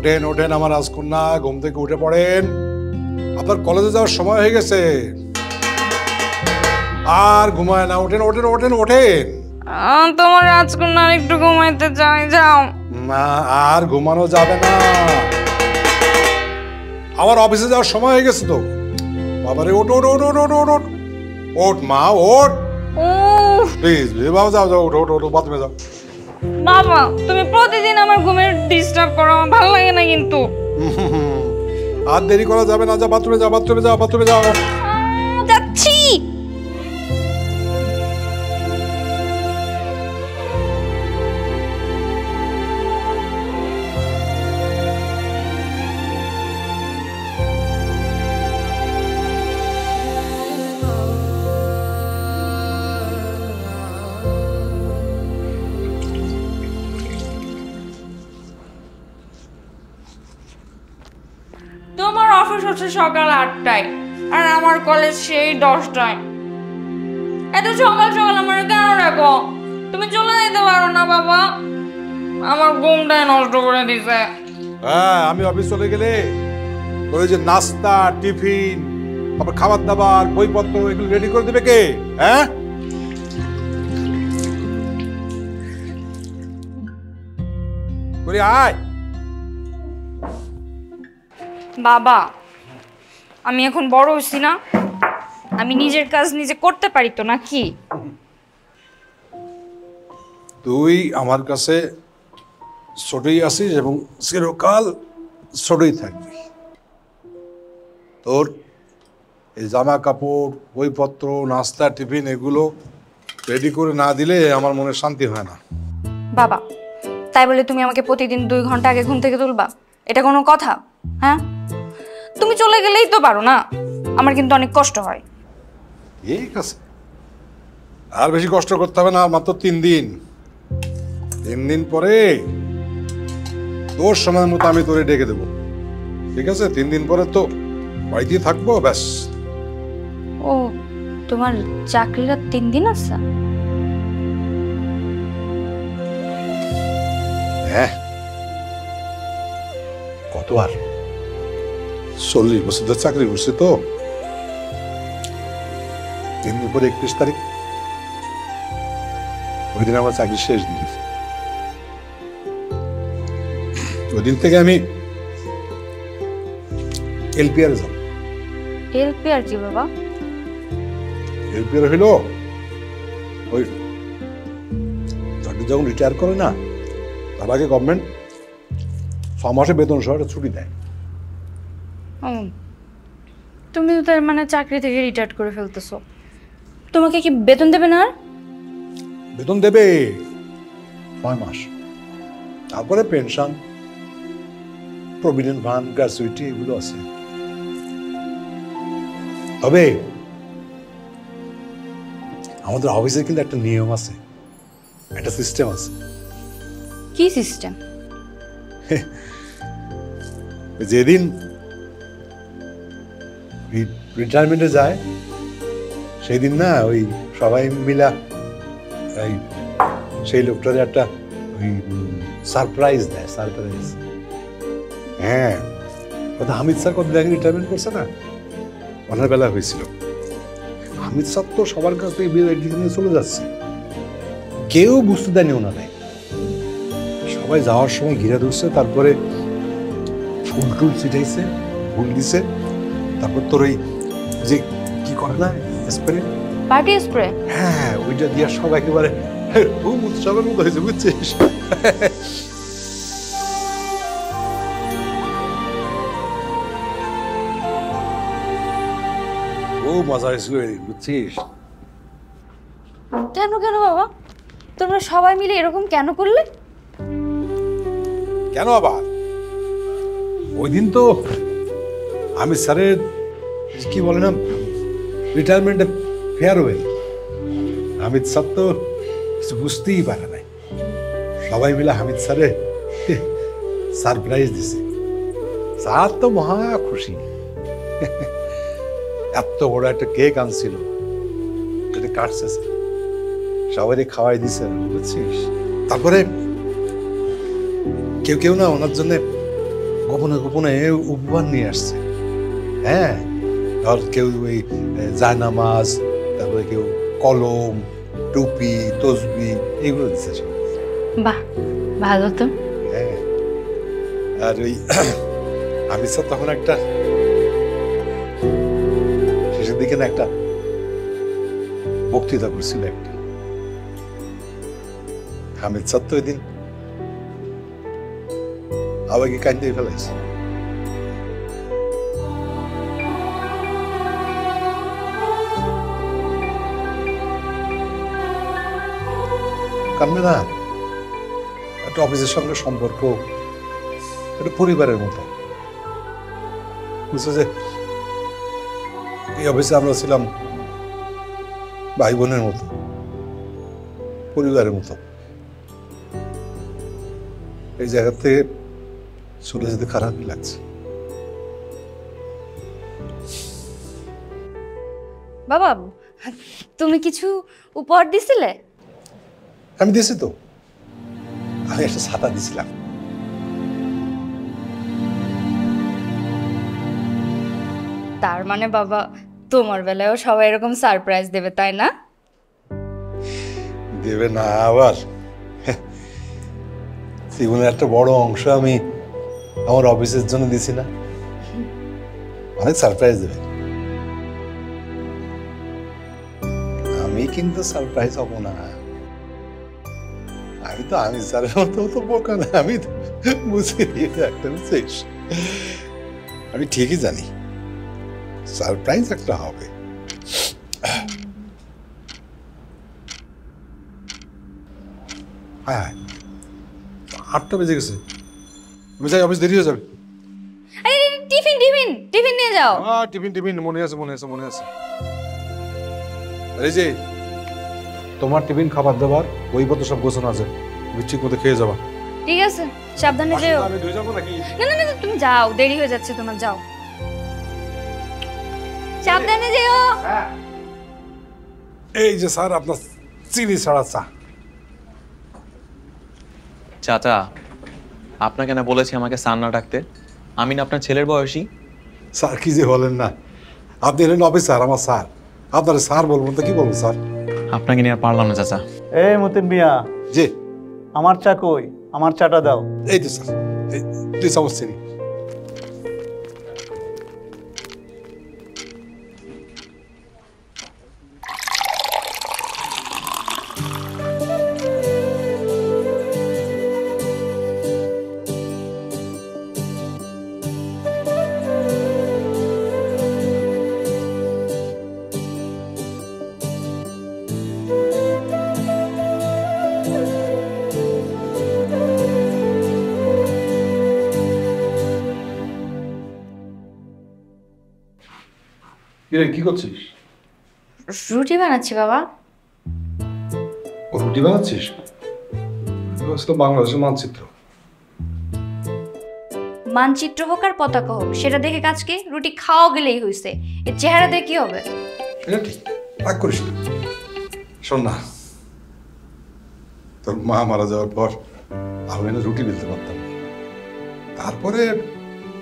ওঠেন ওঠেন আমার রাজকন্যা, ঘুম থেকে উঠে পড়েন, আপনার কলেজে যাওয়ার সময় হয়ে গেছে। আর ঘুমায় না, ওঠেন ওঠেন ওঠেন ওঠেন। তোমার রাজকন্যা একটু ঘুমাইতে চাই, যাও। না, আর ঘুমানো যাবে না, আমার অফিসে যাওয়ার সময় হয়ে গেছে তো। বাবারে ওঠ ওঠ ওঠ ওঠ ওঠ ওঠ ওঠ ওঠ মা ওঠ, প্লিজ বাবা যাও যাও, ওঠ ওঠ ওঠ বাথরুমে যাও। বাবা তুমি প্রতিদিন আমার ঘুমের ডিস্টার্ব করো, আমার ভালো লাগে না কিন্তু। আর দেরি করা যাবে না, যা বাথরুমে যাও বাথরুমে যাও বাথরুমে যাও। যাচ্ছি। তোমার অফিস হচ্ছে সকাল 8টায় আর আমার কলেজ সেই 10টায়। এত সকাল সকাল আমার কেন রাখো? তুমি চলে যেতে পারো না বাবা? আমার ঘুমটাই নষ্ট করে দিছে। হ্যাঁ, আমি অফিস চলে গেলে ওই যে নাস্তা টিফিন তারপর খাবার দাবার বইপত্র এগুলো রেডি করে দেবে কে? হ্যাঁ, আয়। বাবা আমি এখন বড় হইছি না, আমি নিজের কাজ নিজে করতে পারি তো নাকি? তুই আমার কাছে ছোটই আছিস এবং চিরকাল ছোটই থাকবি। তোর এই জামা কাপড় বইপত্র নাস্তা টিফিন এগুলো রেডি করে না দিলে আমার মনে শান্তি হয় না। বাবা তাই বলে তুমি আমাকে প্রতিদিন 2 ঘন্টা আগে ঘুম থেকে তুলবা? এটা কোনো কথা? হ্যাঁ, তুমি চলে গেলেই তো পারো না, আমার কিন্তু অনেক কষ্ট হয়। ঠিক আছে, আর বেশি কষ্ট করতে হবে না, মাত্র 3 দিন। 3 দিন পরে তোর সময় মতো আমি তোরে ডেকে দেবো, ঠিক আছে? 3 দিন পরে তো বাড়িতেই থাকবো, ব্যাস। ও, তোমার চাকরিটা 3 দিন আছে? হ্যাঁ, কত আর 40 বছর ধরে চাকরি করছি তো। 3 দিন পরে 31 তারিখ, ওই দিন আমার চাকরি শেষ দিন। ওই দিন থেকে আমি এলপিআর যাব। এলপিআর কি বাবা? এলপিআর হইল ওই চাকরি যখন রিটায়ার করে না, তার আগে গভর্নমেন্ট 6 মাসে বেতন সহ একটা ছুটি দেয়। তুমি তো তার মানে চাকরি থেকে রিটায়ার করে ফেলতেছো, তোমাকে কি বেতন দেবে না? বেতন দেবে 6 মাস, তারপরে পেনশন প্রভিডেন্ট ফান্ড গ্র্যাচুইটি এগুলো আছে। তবে আমাদের অফিসে কিন্তু একটা নিয়ম আছে, একটা সিস্টেম আছে। কি সিস্টেম? যেদিন রিটায়ারমেন্টে যায় সেই দিন না ওই সবাই মিলা সেই লোকটার একটা ওই সারপ্রাইজ দেয়। সারপ্রাইজ, হ্যাঁ, কথা হামিদ স্যার কতদিন আগে রিটায়ারমেন্ট করছে না, ওনার বেলা হয়েছিল। হামিদ স্যার তো সবার কাছ থেকে নিয়ে চলে যাচ্ছে, কেউ বুঝতে দেয়নি ওনারে। সবাই যাওয়ার সময় ঘিরে ধরছে, তারপরে ফুল টুল ছিটাইছে, ফুল দিছে, তারপর তোর ওই যে কি করে না স্প্রে, পার্টি স্প্রে, হ্যাঁ ওইটা দিয়া সব একেবারে খুব উৎসবের মতো হয়েছে, বুঝছিস? ও মজা হয়েছিল, বুঝছিস? কেন কেন বাবা, তোমরা সবাই মিলে এরকম কেন করলে? কেন আবার? ওই দিন তো আমি স্যারের কি বলে না রিটায়ারমেন্টে ফেয়ারওয়েল, হামিদ স্যার তো কিছু বুঝতেই পারে নাই, সবাই মিলে হামিদ স্যারে সারপ্রাইজ দিছে। স্যার তো মহা খুশি, এত বড় একটা কেক আনছিল, এটা কাটছে সবাই খাওয়াই দিছে, বুঝছিস? তারপরে কেউ কেউ না ওনার জন্য গোপনে গোপনে উপহার নিয়ে আসছে। হ্যাঁ, আর কেউ ওই জায়নামাজ, তারপরে কেউ কলম, টুপি, তসবি এগুলো দিচ্ছে সব। বাহ, ভালো তো। হ্যাঁ, আর ওই আমি স্যার তখন একটা শেষের দিকে না একটা বক্তৃতা করছিল একটা। হামিদ স্যার তো ওই দিন আবেগে কাঁদতে ফেলাইছে। কারণে না একটা অফিসের সঙ্গে সম্পর্ক একটা পরিবারের মতো। বুঝছো যে এই অফিসে আমরা ছিলাম ভাই বোনের মতো, পরিবারের মতো। এই জায়গা থেকে চলে যেতে খারাপই লাগছে। বাবা, তুমি কিছু উপহার দিছিলে? আমি দিয়েছি তো, আমি একটা ছাতা দিছিলাম। তার মানে বাবা, তোমার বেলায়ও সবাই এরকম সারপ্রাইজ দেবে, তাই না? দেবে না আবার? জীবনের একটা বড় অংশ আমি আমার অফিসের জন্য দিছি না, অনেক সারপ্রাইজ দেবে। আমি কিন্তু সারপ্রাইজ হব না। আমি তো আমি স্যারের মতো তো বোকা না, আমি তো বুঝে দিয়ে একটা বুঝছিস। আমি ঠিকই জানি সারপ্রাইজ একটা হবে। হ্যাঁ, 8টা বেজে গেছে, আমি যাই, অফিস দেরি হয়ে যাবে। আরে টিফিন টিফিন টিফিন নিয়ে যাও। টিফিন টিফিন মনে আছে, মনে আছে, মনে আছে। এই যে তোমার টিফিন খাবার দাবার বইপত্র সব গোছানো আছে, তুমি ঠিক মতো খেয়ে যাবা। ঠিক আছে, সাবধানে যেও। আমি ধুয়ে যাবো নাকি? না না না, তুমি যাও, দেরি হয়ে যাচ্ছে তোমার, যাও। সাবধানে যেও। এই যে স্যার আপনার চিনি ছাড়া চা। চাচা, আপনাকে না বলেছি আমাকে স্যার না ডাকতে? আমি না আপনার ছেলের বয়সী? স্যার কি যে বলেন না, আপনি এলেন অফিসার, আমার স্যার। আপনার স্যার বলবেন তো কি বলবো স্যার? আপনাকে নিয়ে আর পারলাম না চাচা। এই মতিন মিয়া, জি। আমার চা কই? আমার চাটা দাও। এই তো স্যার, এই 2 চামচ চিনি। কি করছিস? রুটি বানাচ্ছি বাবা। রুটি বানাচ্ছিস? বাংলাদেশের মানচিত্র। মানচিত্র হোক আর পতাকা হোক, সেটা দেখে কাজ কি? রুটি খাওয়া গেলেই হয়েছে, এর চেহারা দেখে কি হবে? এটা ঠিক, রাগ করিস না। শোন না, তোর মা মারা যাওয়ার পর আমি না রুটি বেলতে পারতাম না। তারপরে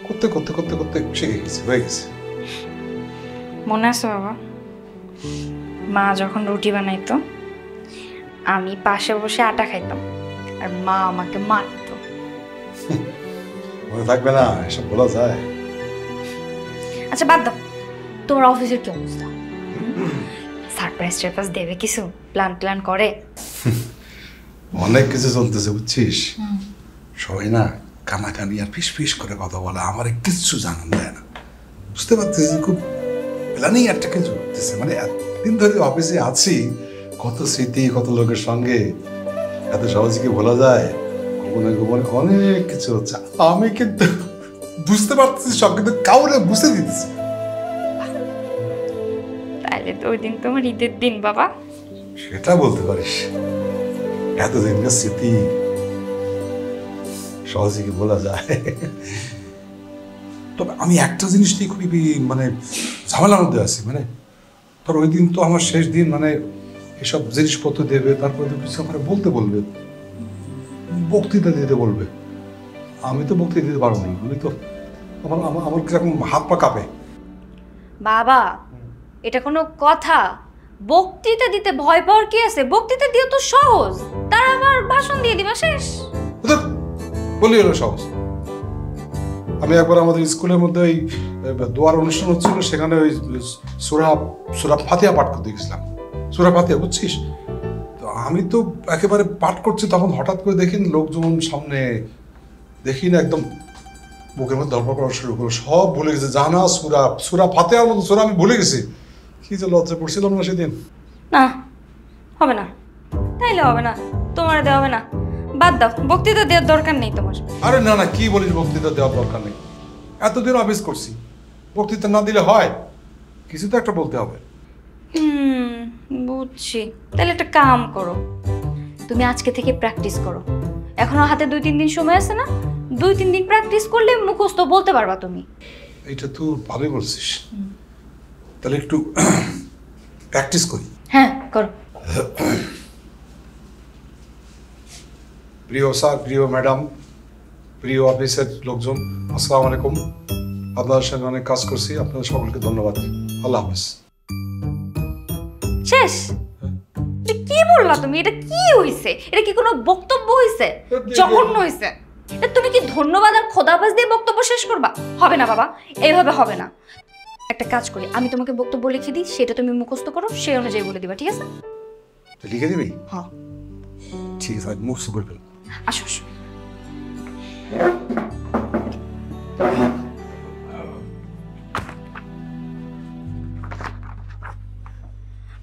করতে করতে করতে করতে শিখে গেছে, হয়ে গেছে। মনে আছে বাবা, মা যখন রুটি বানাইতো আমি পাশে বসে আটা খাইতাম আর মা আমাকে মারতো। মনে থাকবে না, এসব বলা যায়? আচ্ছা বাদ দাও, তোমার অফিসের কি অবস্থা? সারপ্রাইজ টারপ্রাইজ দেবে কিছু? প্ল্যান প্ল্যান করে? অনেক কিছু চলতেছে বুঝছিস। সবাই না কানাকানি আর ফিস ফিস করে কথা বলে, আমার কিচ্ছু জানান দেয় না। বুঝতে পারছিস, খুব প্ল্যানিং একটা কিছু করতেছে। মানে এতদিন ধরে অফিসে আছি, কত স্মৃতি, কত লোকের সঙ্গে, এত সহজে কি বলা যায়? গোপনে গোপনে অনেক কিছু হচ্ছে, আমি কিন্তু বুঝতে পারতেছি সব, কিন্তু কাউরে বুঝতে দিতেছি। তাহলে তো ওই দিন তোমার ঈদের দিন বাবা। সেটা বলতে পারিস, এতদিনকার স্মৃতি সহজে কি বলা যায়? তবে আমি একটা জিনিস নিয়ে খুবই মানে ঝামেলার মধ্যে আছি। মানে তোর ওই দিন তো আমার শেষ দিন, মানে এসব জিনিসপত্র দেবে, তারপরে কিছু আমার বলতে বলবে, বক্তৃতা দিতে বলবে। আমি তো বক্তৃতা দিতে পারবো না, আমি তো আমার আমার আমার কিরকম হাত পা কাঁপে। বাবা এটা কোনো কথা? বক্তৃতা দিতে ভয় পাওয়ার কি আছে? বক্তৃতা দিয়ে তো সহজ, তার আবার ভাষণ দিয়ে দিবা শেষ। বলি হলো সহজ। আমি একবার আমাদের স্কুলের মধ্যে ওই দোয়ার অনুষ্ঠান হচ্ছিল, সেখানে ওই সূরা সূরা ফাতিহা পাঠ করতে গেছিলাম। সূরা ফাতিহা বুঝছিস? তো আমি তো একেবারে পাঠ করছি, তখন হঠাৎ করে দেখি লোকজন সামনে, দেখি না একদম বুকের মধ্যে ধরপড় করা শুরু করলো, সব ভুলে গেছে। জানা সূরা ফাতিহার মতো সূরা আমি ভুলে গেছি। কি যে লজ্জা পড়ছিলাম না সেদিন। না হবে না, তাইলে হবে না, তোমার দেওয়া হবে না, বাদ দাও, বক্তৃতা দেওয়ার দরকার নেই তোমার। আরে না না, কি বলিস, বক্তৃতা দেওয়ার দরকার নেই। এতদিন অফিস করছি, বক্তৃতা না দিলে হয়? কিছু তো একটা বলতে হবে। বুঝছি। তাহলে একটা কাম করো, তুমি আজকে থেকে প্র্যাকটিস করো। এখনো হাতে 2-3 দিন সময় আছে না? 2-3 দিন প্র্যাকটিস করলে মুখস্থ বলতে পারবা তুমি। এইটা তো ভালোই বলছিস, তাহলে একটু প্র্যাকটিস করি। হ্যাঁ করো। প্রিয় স্যার, প্রিয় ম্যাডাম, প্রিয় অফিসের লোকজন, আসসালামু আলাইকুম। আপনাদের সঙ্গে অনেক কাজ করছি, আপনাদের সকলকে ধন্যবাদ। আল্লাহ হাফেজ। শেষ? এটা কি বললা তুমি? এটা কি হইছে? এটা কি কোনো বক্তব্য হইছে? জঘন্য হইছে। এটা তুমি কি ধন্যবাদ আর খোদাহাফেজ দিয়ে বক্তব্য শেষ করবা? হবে না বাবা, এইভাবে হবে না। একটা কাজ করি, আমি তোমাকে বক্তব্য লিখে দিই, সেটা তুমি মুখস্থ করো, সেই অনুযায়ী বলে দিবা, ঠিক আছে? লিখে দিবি? হ্যাঁ ঠিক আছে, আমি মুখস্থ করে ফেলব। আসো আসো।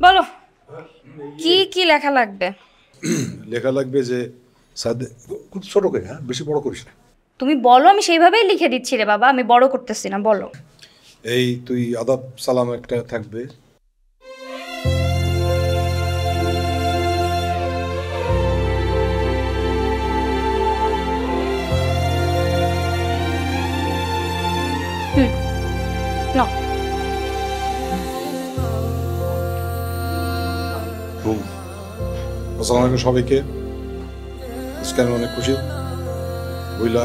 বলো কি কি লেখা লাগবে? লেখা লাগবে যে খুব ছোট করে, হ্যাঁ, বেশি বড় করিস না। তুমি বলো, আমি সেইভাবেই লিখে দিচ্ছি রে বাবা, আমি বড় করতেছি না, বলো। এই তুই আদাব সালাম একটা থাকবে। নাও। আসসালামু আলাইকুম সবাইকে। আজকে আমি অনেক খুশি, বুঝলা,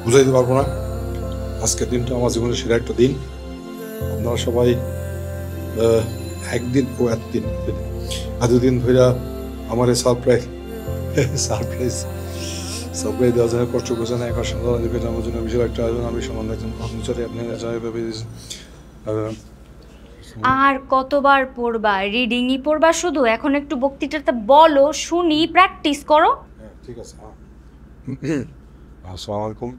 বুঝাইতে পারবো না। আজকের দিনটা আমার জীবনের সেরা একটা দিন। আপনারা সবাই একদিন ও এতদিন ধরে আমার এই সারপ্রাইজ দেওয়ার জন্য কষ্ট করছেন। এক সন্ধ্যা দেবেন আমার জন্য বিশাল একটা আয়োজন। আমি সম্বন্ধে একজন কর্মচারী, আপনি ভেবে দিয়েছেন। আর কতবার পড়বা? রিডিংই পড়বা শুধু? এখন একটু বক্তৃতাটা বলো, শুনি, প্র্যাকটিস করো। ঠিক আছে। আসসালামু আলাইকুম।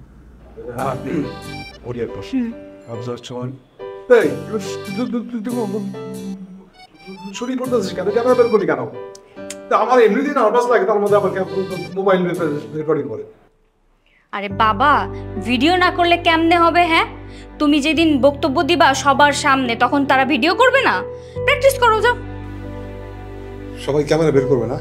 শুনি করতেছিস কেন? ক্যামেরা বের করি কেন? আমার এমনিতেই নার্ভাস লাগে, তার মধ্যে আবার মোবাইল রেকর্ডিং করে। আরে বাবা, ভিডিও না করলে কেমনে হবে? হ্যাঁ, তুমি যেদিন বক্তব্য দিবা সবার সামনে, তখন তারা ভিডিও করবে না? প্র্যাকটিস করো, যাও। সবাই ক্যামেরা বের করবে না?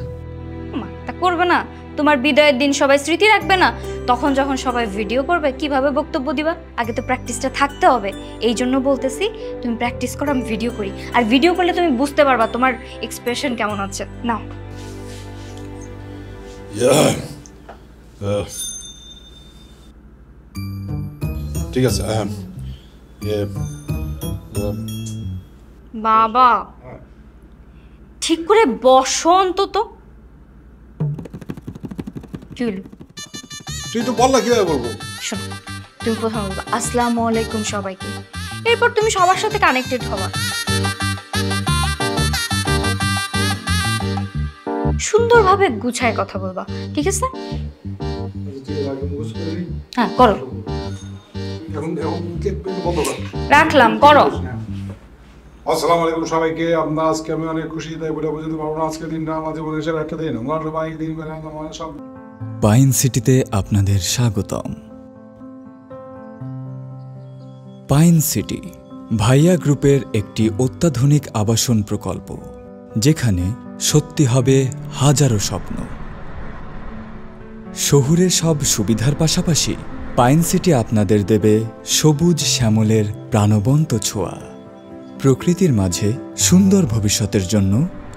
তা করবে না? তোমার বিদায়ের দিন সবাই স্মৃতি রাখবে না? তখন যখন সবাই ভিডিও করবে, কিভাবে বক্তব্য দিবা? আগে তো প্র্যাকটিসটা থাকতে হবে। এই জন্য বলতেছি তুমি প্র্যাকটিস করো, আমি ভিডিও করি। আর ভিডিও করলে তুমি বুঝতে পারবা তোমার এক্সপ্রেশন কেমন আছে। নাও। ঠিক আছে। বাবা ঠিক করে বসো অন্তত। তুই তো বল না, কিভাবে বলবো? শোনো, তুমি প্রথমে বলবা আসসালামু আলাইকুম সবাইকে, এরপর তুমি সবার সাথে কানেক্টেড হবা। সুন্দরভাবে গুছায় কথা বলবা, ঠিক আছে? হ্যাঁ করো। রাখলাম, করো। আসসালামু আলাইকুম সবাইকে। আপনার আজকে আমি অনেক খুশি, তাই বলে বুঝতে পারবো না। আজকের দিনটা আমার জীবনের সেরা একটা দিন। আমরা সবাই দিন করে আমার সব পাইন সিটিতে আপনাদের স্বাগতম। পাইন সিটি ভাইয়া গ্রুপের একটি অত্যাধুনিক আবাসন প্রকল্প, যেখানে সত্যি হবে হাজারো স্বপ্ন। শহুরের সব সুবিধার পাশাপাশি পাইন সিটি আপনাদের দেবে সবুজ শ্যামলের প্রাণবন্ত ছোঁয়া। প্রকৃতির মাঝে সুন্দর ভবিষ্যতের জন্য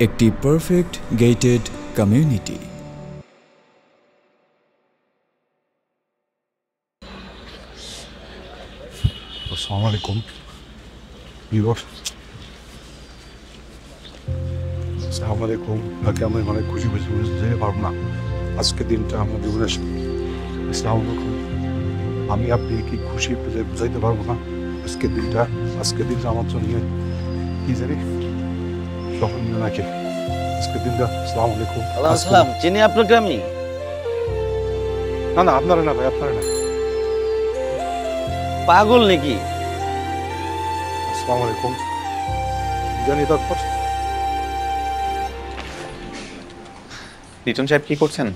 একটি পারফেক্ট গেটেড কমিউনিটি। আসসালামু আলাইকুম ভিউয়ার্স। আসসালামু আলাইকুম। তাকে আমি অনেক খুশি বুঝতে পারবো না আজকে দিনটা আমার জীবনে। আসসালামু আলাইকুম। আমি আপনি কি খুশি বুঝাইতে পারবো না আজকের দিনটা আমার জন্য কি জানি স্মরণীয় নাকি আজকের দিনটা। আসসালামু আলাইকুম। আসসালাম, চিনি আপনাকে আমি? না না, আপনারা না ভাই, আপনারা না। পাগল নাকি? আসসালামু আলাইকুম। জানি তারপর লিটন সাহেব কি করছেন?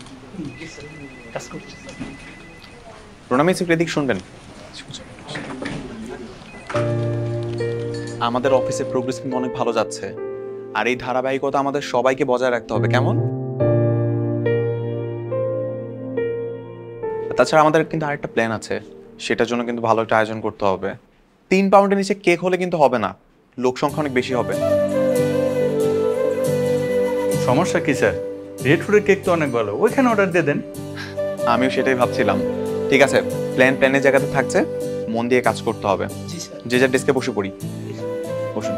প্রণামী সেক্রেটারি শুনবেন। আমাদের অফিসের প্রোগ্রেস কিন্তু অনেক ভালো যাচ্ছে, আর এই ধারাবাহিকতা আমাদের সবাইকে বজায় রাখতে হবে। কেমন? তাছাড়া আমাদের কিন্তু আরেকটা প্ল্যান আছে, সেটার জন্য কিন্তু ভালো একটা আয়োজন করতে হবে। 3 পাউন্ডের নিচে কেক হলে কিন্তু হবে না, লোক সংখ্যা অনেক বেশি হবে। সমস্যা কি স্যার? রেড ফুডের কেক তো অনেক ভালো, ওইখানে অর্ডার দিয়ে দেন। আমিও সেটাই ভাবছিলাম। ঠিক আছে, প্ল্যানের জায়গাতে থাকছে, মন দিয়ে কাজ করতে হবে। যে যার ডেস্কে বসে পড়ি। বসুন।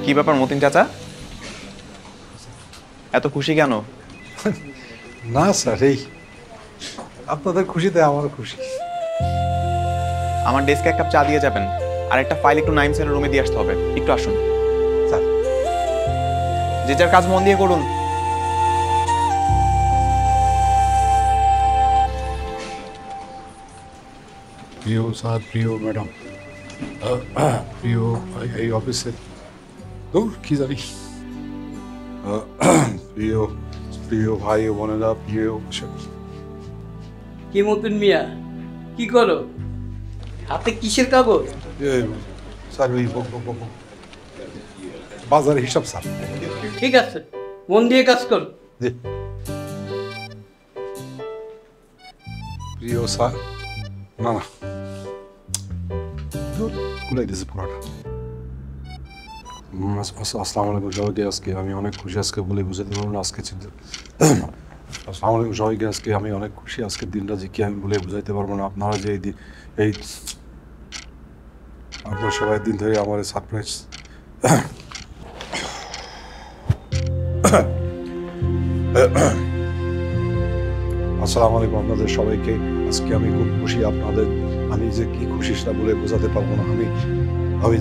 কি ব্যাপার মতিন চাচা, এত খুশি কেন? না স্যার, এই আপনাদের খুশিতে আমারও খুশি। আমার ডেস্কে 1 কাপ চা দিয়ে যাবেন, আর একটা ফাইল একটু নাইম স্যারের রুমে দিয়ে আসতে হবে। একটু আসুন স্যার। যে যার কাজ মন দিয়ে করুন। প্রিয় স্যার, প্রিয় ম্যাডাম, প্রিয় এই অফিসের কি জানি প্রিয় প্রিয় ভাই ও বোনেরা, প্রিয় কি মতিন মিয়া, কি করো? হাতে কিসের কাগজ? স্যার ওই বাজারের হিসাব স্যার। ঠিক আছে, মন দিয়ে কাজ কর। জি। প্রিয় স্যার, না না গুলাই দিয়েছে পুরাটা। আসসালামু আলাইকুম সবাইকে। আজকে আমি অনেক খুশি, আজকে বলে বুঝাতে পারবো না আজকে চিন্তা। আসসালামু আলাইকুম সবাইকে। আজকে আমি অনেক খুশি, আজকের দিনটা যে কি আমি বলে বুঝাইতে পারবো না। আপনারা যে এই আপনার সবাই দিন ধরে আমার সারপ্রাইজ। আসসালামু আলাইকুম আপনাদের সবাইকে। আজকে আমি খুব খুশি আপনাদের, আমি যে কি খুশি সেটা বলে বোঝাতে পারবো না। আমি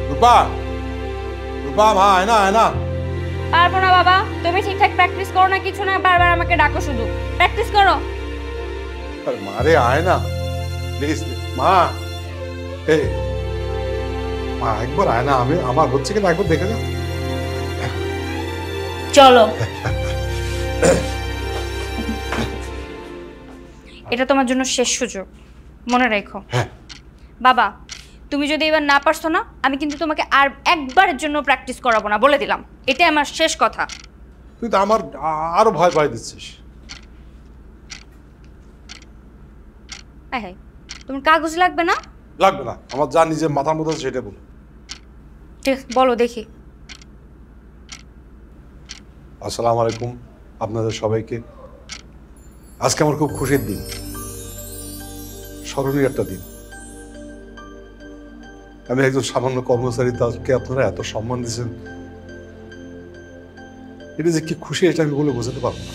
রূপা রূপা মা আয় না, আয় না। পারবো না বাবা, তুমি ঠিকঠাক প্র্যাকটিস করো না, কিছু না, বারবার আমাকে ডাকো, শুধু প্র্যাকটিস করো। মারে আয় না প্লিজ মা। এই মা একবার আয় না, আমি আমার হচ্ছে কিনা একবার দেখে যাও। চলো। এটা তোমার জন্য শেষ সুযোগ, মনে রেখো। বাবা, তুমি যদি এবার না পারছো না, আমি কিন্তু তোমাকে আর একবারের জন্য প্র্যাকটিস করাবো না, বলে দিলাম। এটাই আমার শেষ কথা। তুই তো আমার আরো ভয় পাই দিচ্ছিস। হ্যাঁ, তোমার কাগজ লাগবে না? লাগবে না, আমার যা নিজের মাথার মতো আছে সেটা বলো। ঠিক বলো দেখি। আসসালামু আলাইকুম আপনাদের সবাইকে। আজকে আমার খুব খুশির দিন, স্মরণীয় একটা দিন। আমি একজন সামান্য কর্মচারী, তাকে আপনারা এত সম্মান দিয়েছেন, এটা যে কি খুশি এটা আমি বলে বোঝাতে পারবো না।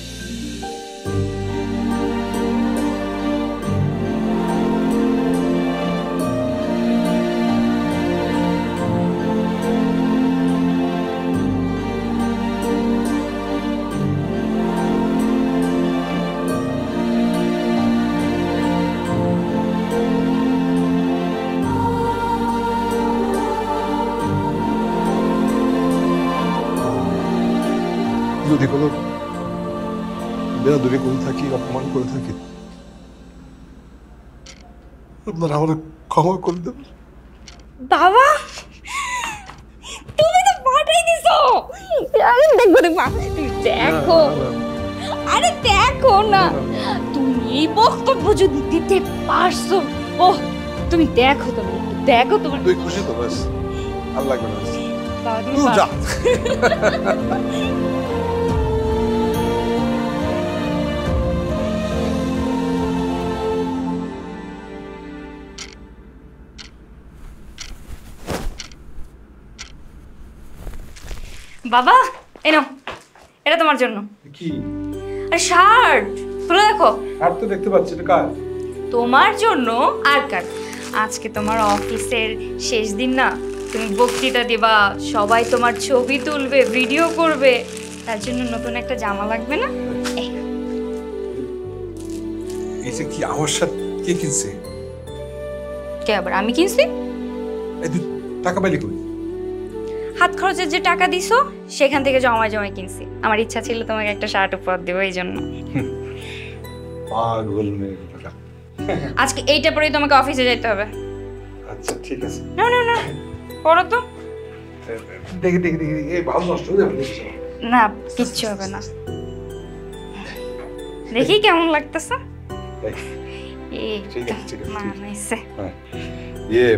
যদি কোনো বেড়াদুরি করে থাকি, অপমান করে থাকি, আপনারা আমাদের ক্ষমা করে দেবেন। বাবা, তুমি তো পাঠাই দিছো। আরে দেখো রে বাবা, তুমি দেখো। আরে দেখো না, তুমি এই বক্তব্য যদি দিতে পারছো, ও তুমি দেখো, তুমি দেখো তোমার তুই খুশি তো বাস, আর লাগবে না। বাবা, তুমি তুই যা। বাবা এনো, এটা তোমার জন্য। কি আর শার্ট খুলে দেখো। আর তো দেখতে পাচ্ছি, এটা কার? তোমার জন্য আর কার? আজকে তোমার অফিসের শেষ দিন না, তুমি বক্তৃতা দিবা, সবাই তোমার ছবি তুলবে, ভিডিও করবে, তার জন্য নতুন একটা জামা লাগবে না? এই যে কি আমার সাথে কে কিনছে? কে আবার? আমি কিনছি। এই তুই টাকা পাইলি কই? হাত খরচের যে টাকা দিছো সেখান থেকে জমায় জমায় কিনছি। আমার ইচ্ছা ছিল তোমাকে একটা শার্ট উপহার দেবো, এই জন্য। পাগল মেয়ে টাকা। আজকে এইটা পরেই তোমাকে অফিসে যেতে হবে। আচ্ছা ঠিক আছে। না না না, পড়ো তো। দেখি দেখি দেখি, এই ভালো নষ্ট হয়ে যাবে। না, কিচ্ছু হবে না। দেখি কেমন লাগতেছে। এই ঠিক আছে, ঠিক আছে, ঠিক আছে। মানাইছে। হ্যাঁ, ইয়ে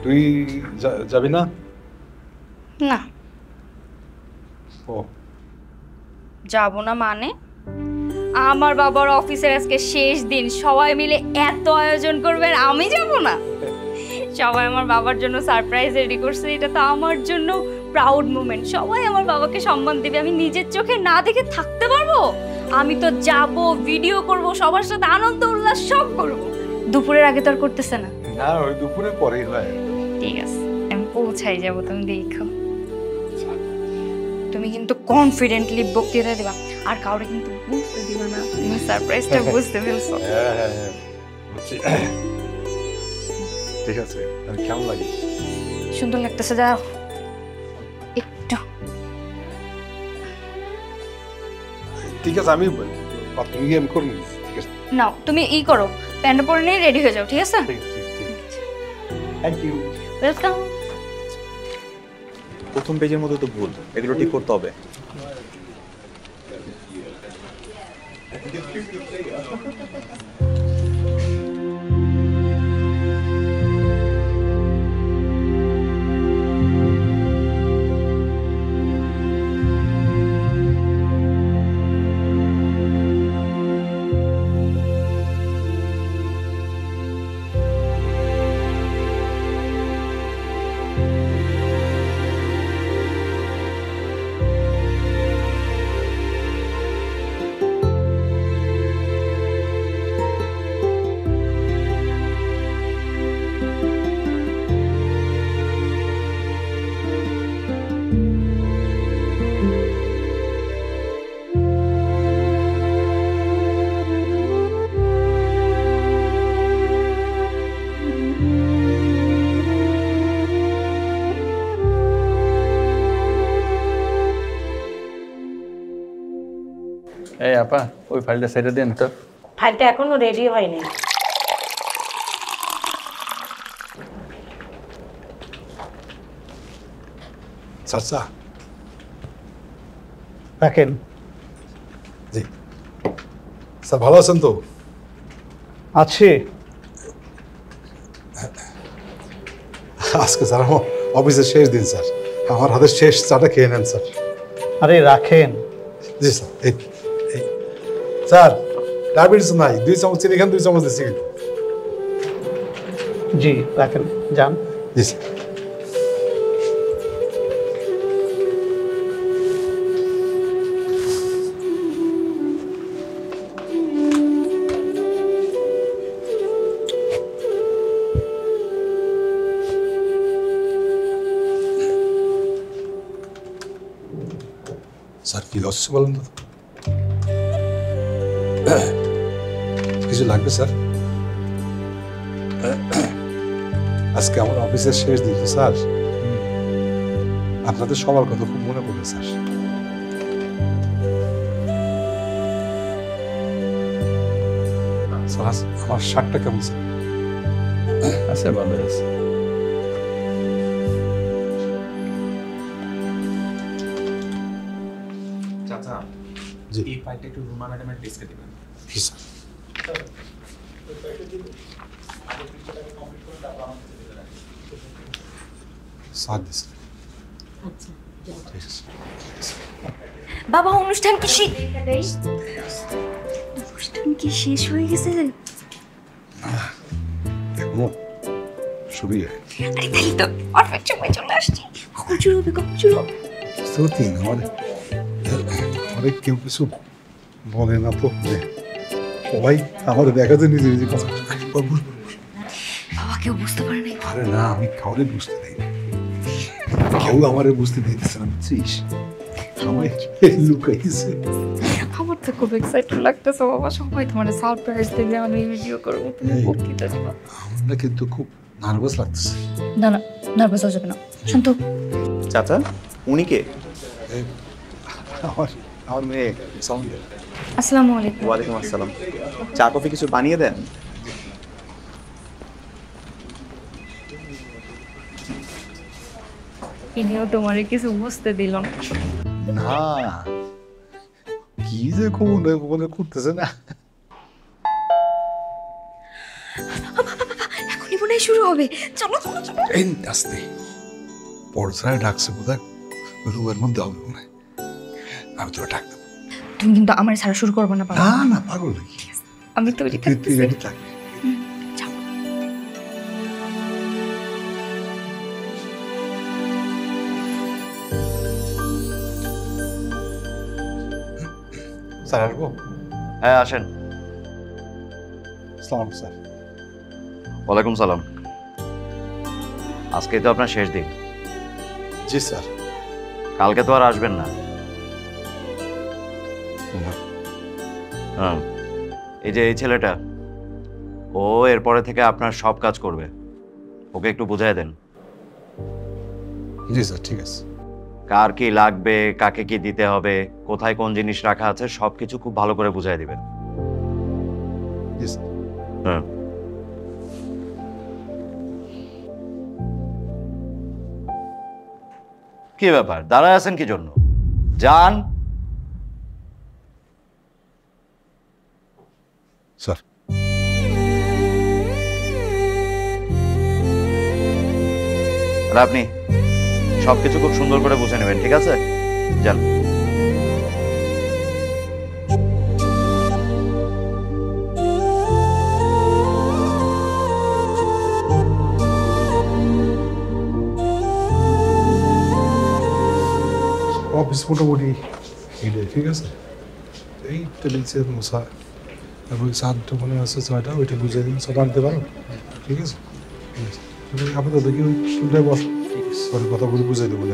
তুই যাবি না? না, ও যাবো না মানে? আমার বাবার অফিসের আজকে শেষ দিন, সবাই মিলে এত আয়োজন করবে আর আমি যাব না? সবাই আমার বাবার জন্য সারপ্রাইজ রেডি করছে, এটা তো আমার জন্য প্রাউড মোমেন্ট। সবাই আমার বাবাকে সম্মান দেবে, আমি নিজের চোখে না দেখে থাকতে পারবো? আমি তো যাব, ভিডিও করব, সবার সাথে আনন্দ উল্লাস সব করব। দুপুরের আগে তো আর করতেছে না। না, ওই দুপুরে পরেই হয়। ঠিক আছে, আমি পৌঁছাই যাব, তুমি দেখো। তুমি কিন্তু কনফিডেন্টলি বক্তৃতা দিবা, আর কাউরে কিন্তু বুঝতে দিবা না তুমি সারপ্রাইজটা বুঝতে ফেলছো। হ্যাঁ হ্যাঁ হ্যাঁ, বুঝছি। ঠিক আছে, আমি কেমন লাগে? সুন্দর লাগতেছে, যাও একটু। ঠিক আছে, আমি তুমি আমি করবো। ঠিক আছে, নাও তুমি ই করো, প্যান্ট পরে নিয়ে রেডি হয়ে যাও, ঠিক আছে? ঠিক আছে, ঠিক আছে। Thank you. ওয়েলকাম। প্রথম পেজের মধ্যে তো ভুল, এগুলো ঠিক করতে হবে। এই আপা, ওই ফাইলটা সাইডে দেন তো। ফাইলটা এখনো রেডি হয়নি। চাচা, রাখেন। জি স্যার, ভালো আছেন তো? আছে। আজকে স্যার আমার অফিসের শেষ দিন স্যার, আমার হাতের শেষ চাটা খেয়ে নেন স্যার। আরে রাখেন। জি স্যার। এই এই স্যার, ডায়াবেটিস নাই, 2 চামচ চিনি খান, 2 চামচ দিচ্ছি কিন্তু। জি রাখেন, যান। জি স্যার। স্যার কি হচ্ছে বলেন তো? কিছু লাগবে স্যার? আজকে আমার অফিসের শেষ দিন তো স্যার, আপনাদের সবার কথা খুব মনে পড়বে স্যার। স্যার, আমার শার্টটা কেমন স্যার? আছে, ভালো আছে। চাচা, জি। এই ফাইলটা একটু রুমা ম্যাডামের ডেস্কে দিবেন। জি স্যার। সাত দিস বাবা অনুষ্ঠান কি শেষ হয়ে গেছে? এখনো শুরু হয়। আরে তাই তো পারফেক্ট সময় চলে আসছে। কখন শুরু হবে? সত্যি অনেক কেউ কিছু বলে না তো, সবাই আমার দেখাতে নিজে নিজে কথা। বাবা কেউ বুঝতে পারে নাই? আরে না, আমি কাউরে বুঝতে দেই না, কেউ আমারে বুঝতে দিতেছে না, বুঝছিস? সবাই লুকাইছে। আমার তো খুব এক্সাইটেড লাগতেছে বাবা, সবাই তোমার সারপ্রাইজ দেবে, আমি ভিডিও করবো, তুমি বক্তৃতা দিবা। আমার কিন্তু খুব নার্ভাস লাগতেছে। না না, নার্ভাস হয়ে যাবে না, শান্ত। চাচা উনি কে? আমার মেয়ে সাউন্ড। আসসালামু আলাইকুম। ওয়ালাইকুম আসসালাম। চা কফি কিছু বানিয়ে দেন। ইনিও তোমারে কিছু বুঝতে দিল না। না, কি যে মনে করতেছে না। এখনই মনে হয় শুরু হবে, চলো চলো চলো। এই আসতে পর্যায়ে ডাকছে বোধহয়, রুমের মধ্যে হবে মনে হয়, আমি তোরা ডাক দেবো। তুমি কিন্তু আমার ছাড়া শুরু করবে না বাবা। না না, পাগল নাকি, আমি তৈরি তুই রেডি থাক। স্যার আসবো? হ্যাঁ আসেন। সালাম স্যার। ওয়ালাইকুম সালাম। আজকে তো আপনার শেষ দিন। জি স্যার। কালকে তো আর আসবেন না। হ্যাঁ, এই যে এই ছেলেটা, ও এরপরে থেকে আপনার সব কাজ করবে, ওকে একটু বুঝাই দেন। জি স্যার, ঠিক আছে। কার কি লাগবে, কাকে কি দিতে হবে, কোথায় কোন জিনিস রাখা আছে, সবকিছু খুব ভালো করে বুঝাই দিবেন। জি স্যার। হ্যাঁ। কি ব্যাপার, দাঁড়ায় আছেন কি জন্য? যান। স্যার। আর আপনি সবকিছু খুব সুন্দর করে বুঝে নেবেন, ঠিক আছে? যান। অফিস মোটামুটি ঠিক আছে, এই টেবিল চেয়ার মশা, তারপরে চারটা মনে আছে, ছয়টা ওইটা বুঝে দিন, সব আনতে পারো, ঠিক আছে? ঠিক আছে, আপাতত দেখি ওই স্টুলটায় বস, পরে কথা বলে বুঝাই দেবো।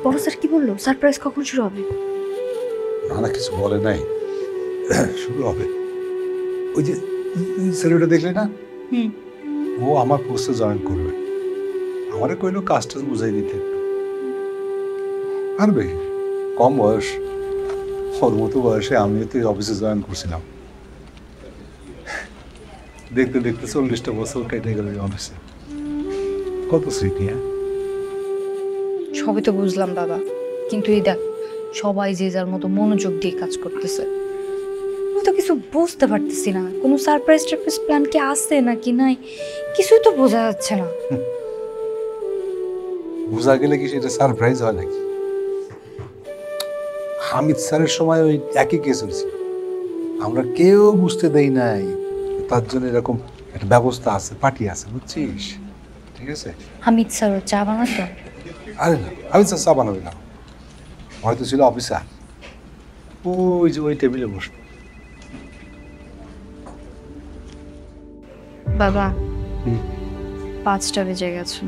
বড় স্যার কি বললো? সারপ্রাইজ কখন শুরু হবে? না কিছু বলে নাই, শুরু হবে। ওই যে ছেলেটা দেখলে না, ও আমার পোস্টে জয়েন করবে, আমারে কইলো কাজটা বুঝাই দিতে একটু। পারবে, কম বয়স, ওর মতো বয়সে আমিও তো অফিসে জয়েন করছিলাম। দেখতে দেখতে 40টা বছর কেটে গেল অফিসে। কত স্মৃতি। হ্যাঁ সবই তো বুঝলাম বাবা, কিন্তু এই দেখ, সবাই যে যার মতো মনোযোগ দিয়ে কাজ করতেছে, আমি তো কিছু বুঝতে পারতেছি না। কোনো সারপ্রাইজ টারপ্রাইজ প্ল্যান কি আছে নাকি নাই, কিছুই তো বোঝা যাচ্ছে না। বোঝা গেলে কি সেটা সারপ্রাইজ হয় নাকি? হামিদ স্যারের সময় ওই একই কেস হয়েছিল, আমরা কেউ বুঝতে দেই নাই, তার জন্য এরকম একটা ব্যবস্থা আছে, পার্টি আছে, বুঝছিস? ঠিক আছে। হামিদ স্যারও চা বানাতো? আরে না, হামিদ স্যার চা বানাবে না, হয়তো ছিল অফিসার, ওই যে ওই টেবিলে বসবে। বাবা 5টা বেজে গেছে।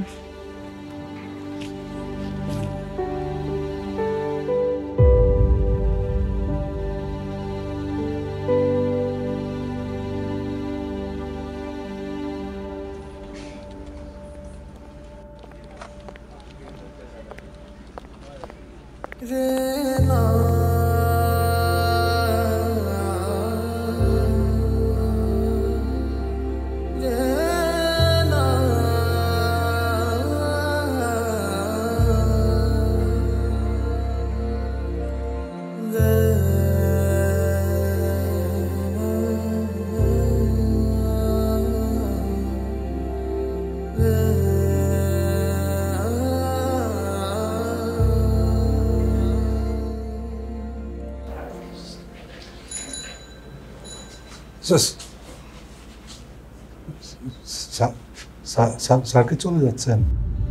স্যারকে চলে যাচ্ছেন?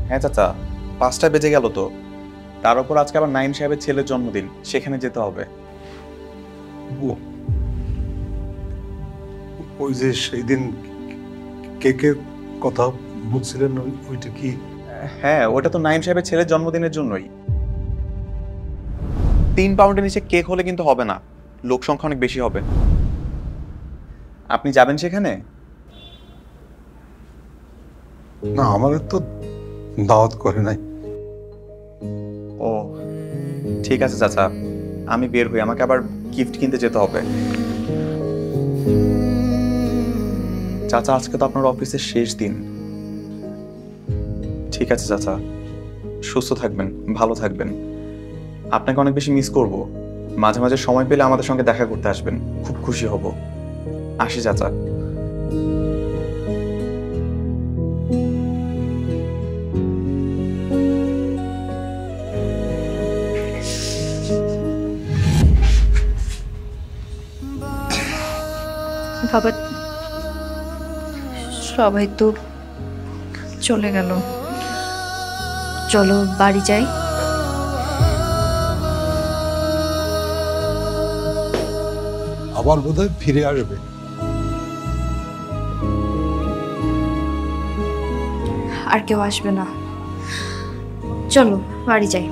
হ্যাঁ চাচা, 5টা বেজে গেল তো। তার উপর আজকে আবার নাইম সাহেবের ছেলের জন্মদিন, সেখানে যেতে হবে। ওই যে সেই দিন কেকের কথা বলছিলেন, ওইটা কি? হ্যাঁ, ওটা তো নাইম সাহেবের ছেলের জন্মদিনের জন্যই। 3 পাউন্ডের নিচে কেক হলে কিন্তু হবে না, লোক সংখ্যা অনেক বেশি হবে। আপনি যাবেন সেখানে? না, আমাদের তো দাওয়াত করে নাই। ও ঠিক আছে চাচা, আমি বের হই, আমাকে আবার গিফট কিনতে যেতে হবে। চাচা, আজকে তো আপনার অফিসের শেষ দিন। ঠিক আছে চাচা, সুস্থ থাকবেন, ভালো থাকবেন। আপনাকে অনেক বেশি মিস করব। মাঝে মাঝে সময় পেলে আমাদের সঙ্গে দেখা করতে আসবেন, খুব খুশি হব। আসি চাচা। বাবা, সবাই তো চলে গেল, চলো বাড়ি যাই। আবার বোধহয় ফিরে আসবে। আর কেউ আসবে না, চলো বাড়ি যাই।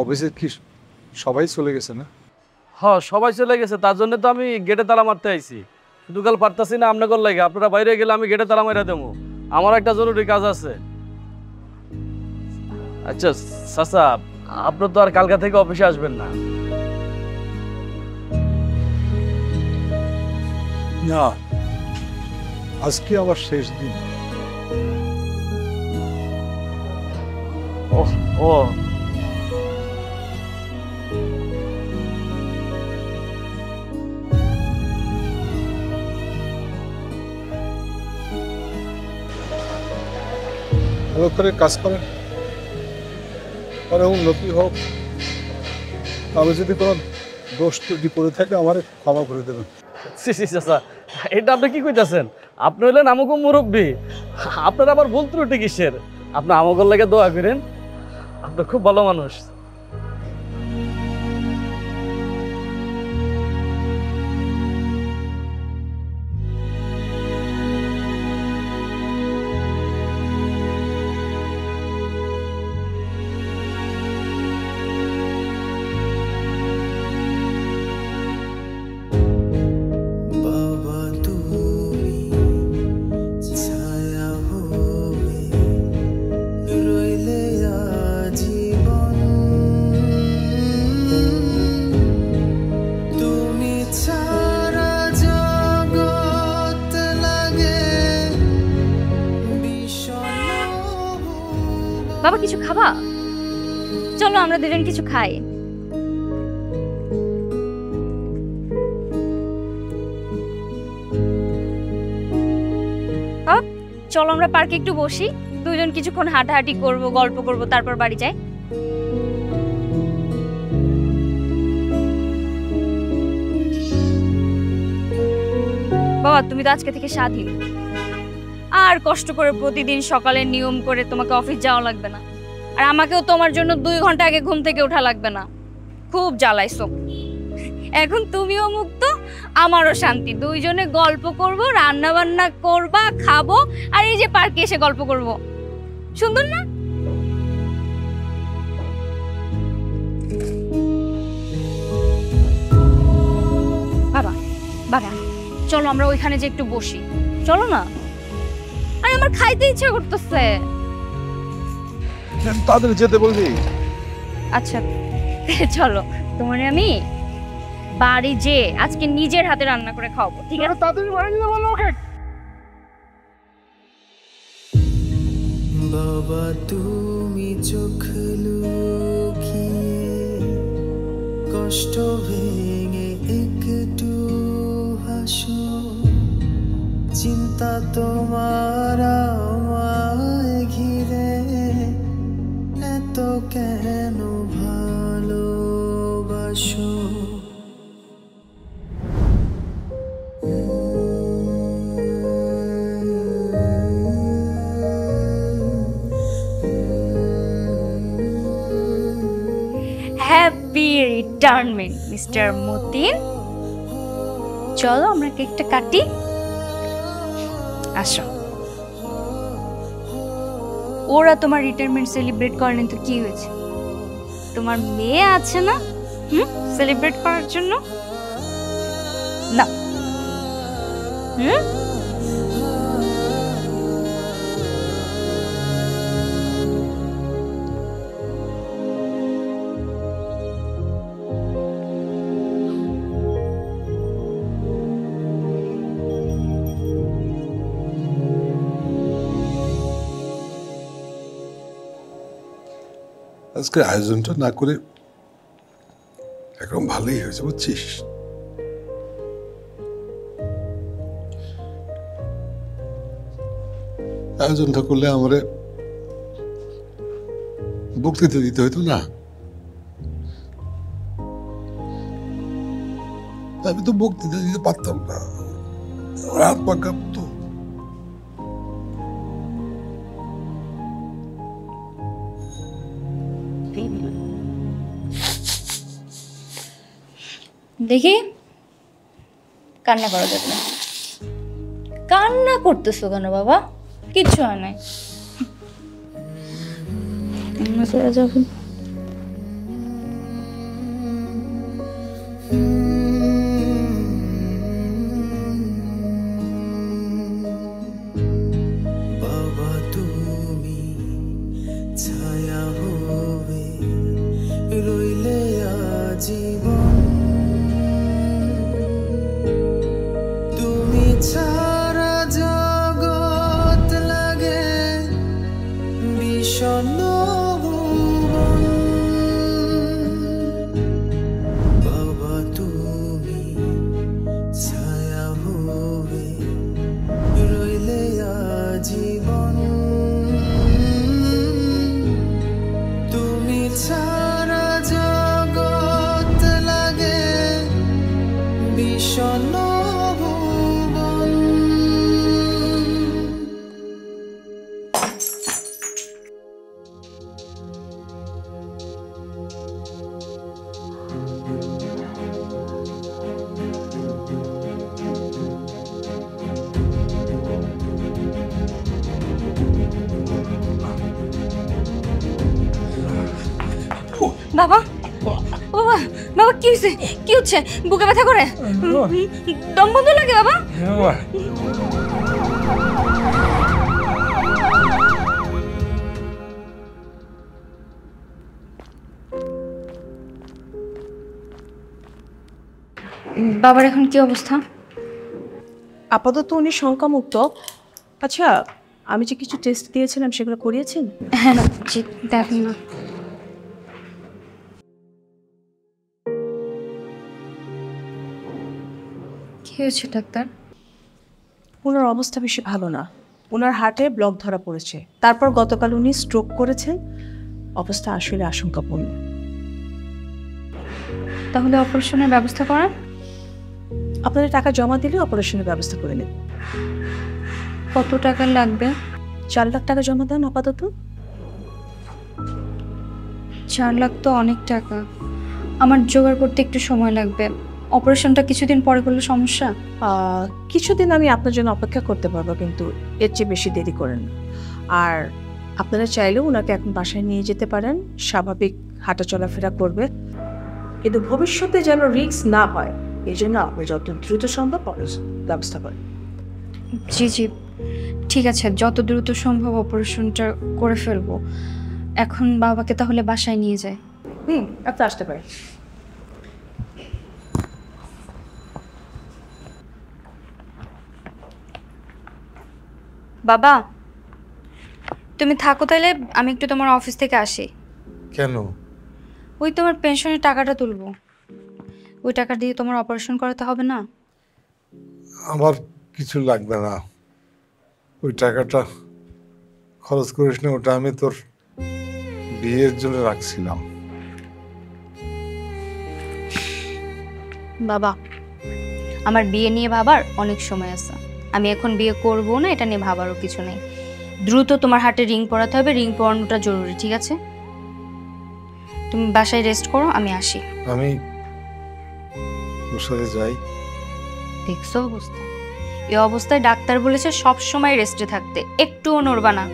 অফিসে কি সবাই চলে গেছে না? হ্যাঁ, সবাই চলে গেছে, তার জন্য তো আমি গেটে তালা মারতে আইছি। শুধু কাল পারতাছি না, আপনার লাগে। আপনারা বাইরে গেলে আমি গেটে তালা মারা দেবো, আমার একটা জরুরি কাজ আছে। আচ্ছা চাচা, আপনার তো আর কালকা থেকে অফিসে আসবেন না? না, আজকে আমার শেষ দিন। ও ও ভালো করে কাজ করেন, আর উন্নতি হোক। আমি যদি কোনো দোষ ত্রুটি করে থাকে আমার ক্ষমা করে দেবেন। চাচা, এটা আপনি কি কইতাছেন? আপনি হলেন আমাকে মুরব্বী, আপনার আবার ভুল ত্রুটি কিসের? আপনি আমাকে লাগে দোয়া করেন, আপনি খুব ভালো মানুষ। বাবা, কিছু খাবা? চলো চলো আমরা দুজন কিছু খাই। চলো আমরা পার্কে একটু বসি, দুজন কিছুক্ষণ হাঁটাহাঁটি করব, গল্প করব, তারপর বাড়ি যাই। বাবা তুমি তো আজকে থেকে স্বাধীন, আর কষ্ট করে প্রতিদিন সকালে নিয়ম করে তোমাকে অফিস যাওয়া লাগবে না, আর আমাকেও তোমার জন্য 2 ঘন্টা আগে ঘুম থেকে ওঠা লাগবে না। খুব জ্বালাইছো। এখন তুমিও মুক্ত, আমারও শান্তি। দুইজনে গল্প করব, রান্না বান্না করবা, খাবো, আর এই যে পার্কে এসে গল্প করব। সুন্দর না? বাবা বাবা চলো আমরা ওইখানে যে একটু বসি, চলো না। আরে আমার খাইতে ইচ্ছা করতেছে। তাদের যেতে বলবি? আচ্ছা চলো, তোমার আমি বাড়ি যে আজকে নিজের হাতে রান্না করে খাওয়াবো, ঠিক আছে? তাড়াতাড়ি বাড়ি যেতে বলো ওকে। বাবা তুমি চোখ লুকিয়ে কষ্ট ভেঙে একটু হাসো, চিন্তা তোমার আমায় ঘিরে, এত কেন ভালোবাসো? Happy retirement mister Matin. চলো আমরা কেকটা কাটি, আসো। ওরা তোমার রিটায়ারমেন্ট সেলিব্রেট করেনি তো কি হয়েছে? তোমার মেয়ে আছে না সেলিব্রেট করার জন্য? না আজকে আয়োজনটা না করে একদম ভালোই হয়েছে, বুঝছিস? আয়োজনটা করলে আমারে বক্তৃতা দিতে হইতো না। আমি তো বক্তৃতা দিতে পারতাম না, রাত পা কাঁপতো। দেখি কান্না করা যাবে না। কান্না করতেছো কেন বাবা? কিচ্ছু হয় নাই। যখন বাবা তুমি ছায়া হবে রইলে আজীবন, তুমি ছাড়া জগৎ লাগে বিষণ্ণ ভুবন। বাবা তুমি ছায়া হবে রইলে আজীবন, তুমি ছাড়া জগৎ লাগে বিষণ্ণ ভুবন। বাবা বাবা বাবা কি হয়েছে? কি হচ্ছে? বুকে ব্যথা করে? দম বন্ধ লাগে বাবা? বাবার এখন কি অবস্থা? আপাতত উনি শঙ্কামুক্ত। আচ্ছা আমি যে কিছু টেস্ট দিয়েছিলাম সেগুলো করিয়েছেন? হ্যাঁ জি দেখুন না। কি হয়েছে ডাক্তার? ওনার অবস্থা বেশি ভালো না। ওনার হার্টে ব্লক ধরা পড়েছে। তারপর গতকাল উনি স্ট্রোক করেছেন। অবস্থা আসলে আশঙ্কাপূর্ণ। তাহলে অপারেশনের ব্যবস্থা করেন। আপনাদের টাকা জমা দিলে অপারেশনের ব্যবস্থা করে নেব। কত টাকা লাগবে? 4 লাখ টাকা জমা দেন আপাতত। 4 লাখ তো অনেক টাকা, আমার জোগাড় করতে একটু সময় লাগবে। অপারেশনটা কিছুদিন পরে করলে সমস্যা? কিছুদিন আমি আপনার জন্য অপেক্ষা করতে পারবো, কিন্তু এর চেয়ে বেশি দেরি করেন না। আর আপনারা চাইলেও ওনাকে এখন বাসায় নিয়ে যেতে পারেন, স্বাভাবিক হাঁটা চলাফেরা করবে। কিন্তু ভবিষ্যতে যেন রিস্ক না হয় এই জন্য আপনি যত দ্রুত সম্ভব ব্যবস্থা করেন। জি জি ঠিক আছে, যত দ্রুত সম্ভব অপারেশনটা করে ফেলবো। এখন বাবাকে তাহলে বাসায় নিয়ে যায়। আপনি আসতে পারেন। বাবা তুমি থাকো তাইলে, আমি একটু তোমার অফিস থেকে আসি। কেন? ওই তোমার পেনশনের টাকাটা তুলবো, ওই টাকা দিয়ে তোমার অপারেশন করাতে হবে না? আমার কিছু লাগবে না, ওই টাকাটা খরচ করিস না, ওটা আমি তোর বিয়ের জন্য রাখছিলাম। বাবা আমার বিয়ে নিয়ে ভাবার অনেক সময় আছে, আমি এখন বিয়ে করবো না, এটা নিয়ে ভাবারও কিছু নেই। দ্রুত তোমার হাতে রিং পরাতে হবে, রিং পরানোটা জরুরি, ঠিক আছে? তুমি বাসায় রেস্ট করো, আমি আসি। আমি তোর সাথে যাই? দেখছো অবস্থা, এই অবস্থায় ডাক্তার বলেছে সব সময় রেস্টে থাকতে, একটুও নড়বা না,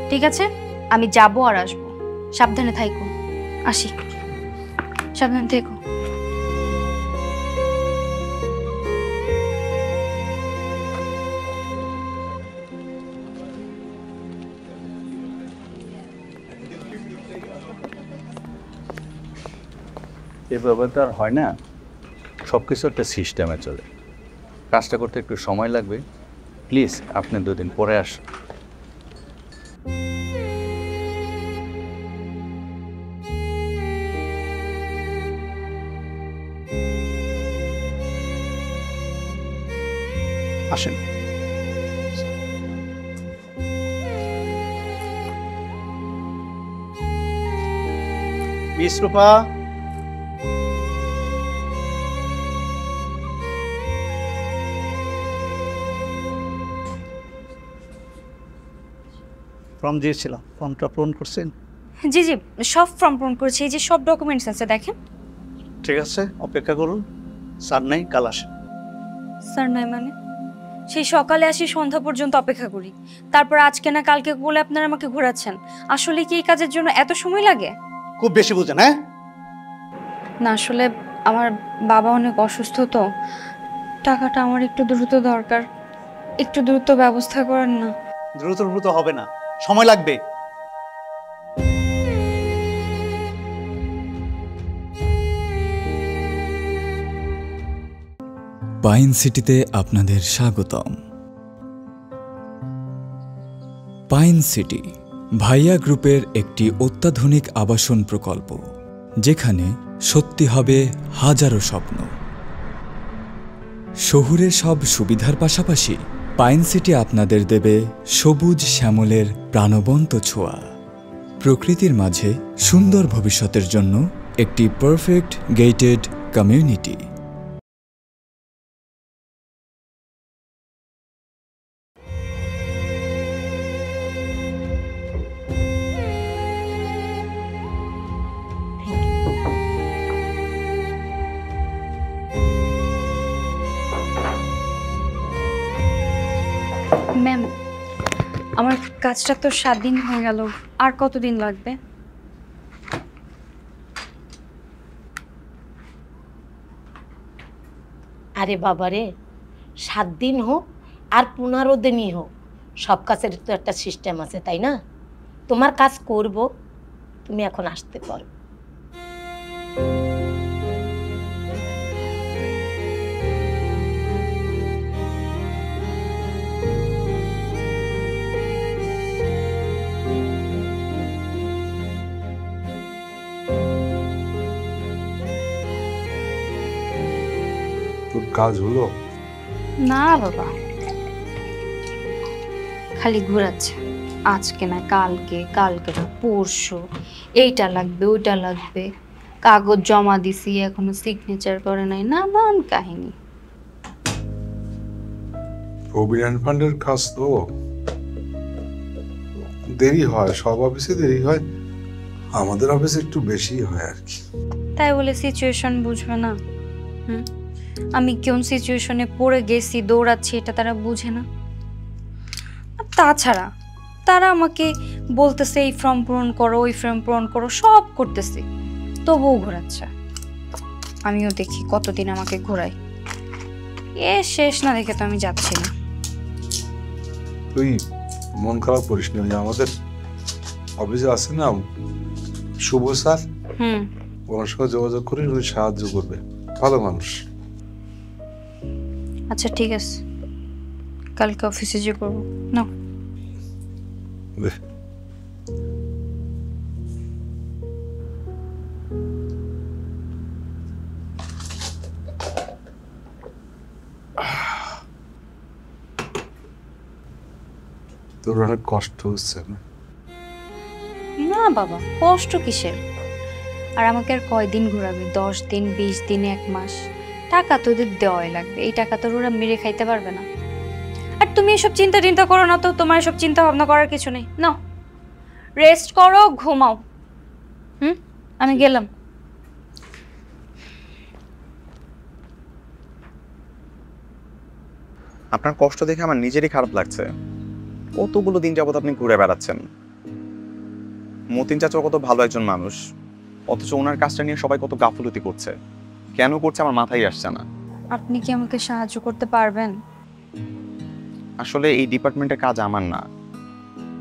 ঠিক আছে? আমি যাবো আর আসবো, সাবধানে থাইকো। আসি, সাবধানে থেকো। এভাবে তো আর হয় না, সব কিছু একটা সিস্টেমে চলে। কাজটা করতে একটু সময় লাগবে, প্লিজ আপনি 2 দিন পরে আসুন। আসেন। মিস রূপা, ফর্ম দিয়েছিলাম, ফর্মটা পূরণ করছেন? জি জি সব ফর্ম পূরণ করেছি, এই যে সব ডকুমেন্টস আছে দেখেন। ঠিক আছে, অপেক্ষা করুন, স্যার নাই, কাল আসেন। স্যার নাই মানে? সেই সকালে আসি, সন্ধ্যা পর্যন্ত অপেক্ষা করি, তারপর আজকে না কালকে বলে আপনারা আমাকে ঘোরাচ্ছেন। আসলে কি এই কাজের জন্য এত সময় লাগে? খুব বেশি বুঝেন, হ্যাঁ? না আসলে আমার বাবা অনেক অসুস্থ, তো টাকাটা আমার একটু দ্রুত দরকার, একটু দ্রুত ব্যবস্থা করেন না। দ্রুত দ্রুত হবে না, সময় লাগবে। পাইন সিটিতে আপনাদের স্বাগতম। পাইন সিটি ভাইয়া গ্রুপের একটি অত্যাধুনিক আবাসন প্রকল্প, যেখানে সত্যি হবে হাজারো স্বপ্ন। শহুরে সব সুবিধার পাশাপাশি পাইন সিটি আপনাদের দেবে সবুজ শ্যামলের প্রাণবন্ত ছোঁয়া। প্রকৃতির মাঝে সুন্দর ভবিষ্যতের জন্য একটি পারফেক্ট গেটেড কমিউনিটি। ম্যাম আমার কাজটা তো 7 দিন হয়ে গেল, আর কতদিন লাগবে? আরে বাবা রে, 7 দিন হোক আর 15 দিনই হোক, সব কাজের তো একটা সিস্টেম আছে, তাই না? তোমার কাজ করব, তুমি এখন আসতে পারো। তোর কাজ হলো? না বাবা, খালি ঘোরাচ্ছে। আজকে না কালকে, কালকে না পরশু, এইটা লাগবে ওইটা লাগবে, কাগজ জমা দিছি এখনো সিগনেচার করে নাই, নানান কাহিনী। প্রভিডেন্ট ফান্ডের কাজ তো দেরি হয়, সব অফিসে দেরি হয়, আমাদের অফিসে একটু বেশি হয় আর কি। তাই বলে সিচুয়েশন বুঝবে না? আমি কোন সিচুয়েশনে পড়ে গেছি, দৌড়াচ্ছি, এটা তারা বুঝে না। আর তাছাড়া তারা আমাকে বলতেছে এই ফর্ম পূরণ করো, ওই ফর্ম পূরণ করো, সব করতেছি, তবুও ঘোরাচ্ছে। আমিও দেখি কতদিন আমাকে ঘোরাই, এ শেষ না দেখে তো আমি যাচ্ছি না। তুই মন খারাপ করিস না, আমাদের অফিসে আছে না শুভ স্যার, ওনার সঙ্গে যোগাযোগ করে উনি সাহায্য করবে, ভালো মানুষ। আচ্ছা ঠিক আছে, কালকে অফিসে যে করবো না। তোর অনেক কষ্ট হচ্ছে না? না বাবা, কষ্ট কিসের? আর আমাকে আর কয়দিন ঘোরাবে? 10 দিন, 20 দিন, 1 মাস? টাকা তো ওদের দেওয়াই লাগবে, এই টাকা তো ওরা মেরে খাইতে পারবে না। আর তুমি এসব চিন্তা করো না তো, তোমার এসব চিন্তা ভাবনা করার কিছু নেই। নাও রেস্ট করো, ঘুমাও। আমি গেলাম। আপনার কষ্ট দেখে আমার নিজেরই খারাপ লাগছে। কতগুলো দিন যাবত আপনি ঘুরে বেড়াচ্ছেন। মতিন চাচা কত ভালো একজন মানুষ, অথচ ওনার কাজটা নিয়ে সবাই কত গাফলতি করছে। কেন করছে আমার মাথায় আসছে না। আপনি কি আমাকে সাহায্য করতে পারবেন? আসলে এই ডিপার্টমেন্টের কাজ আমার না।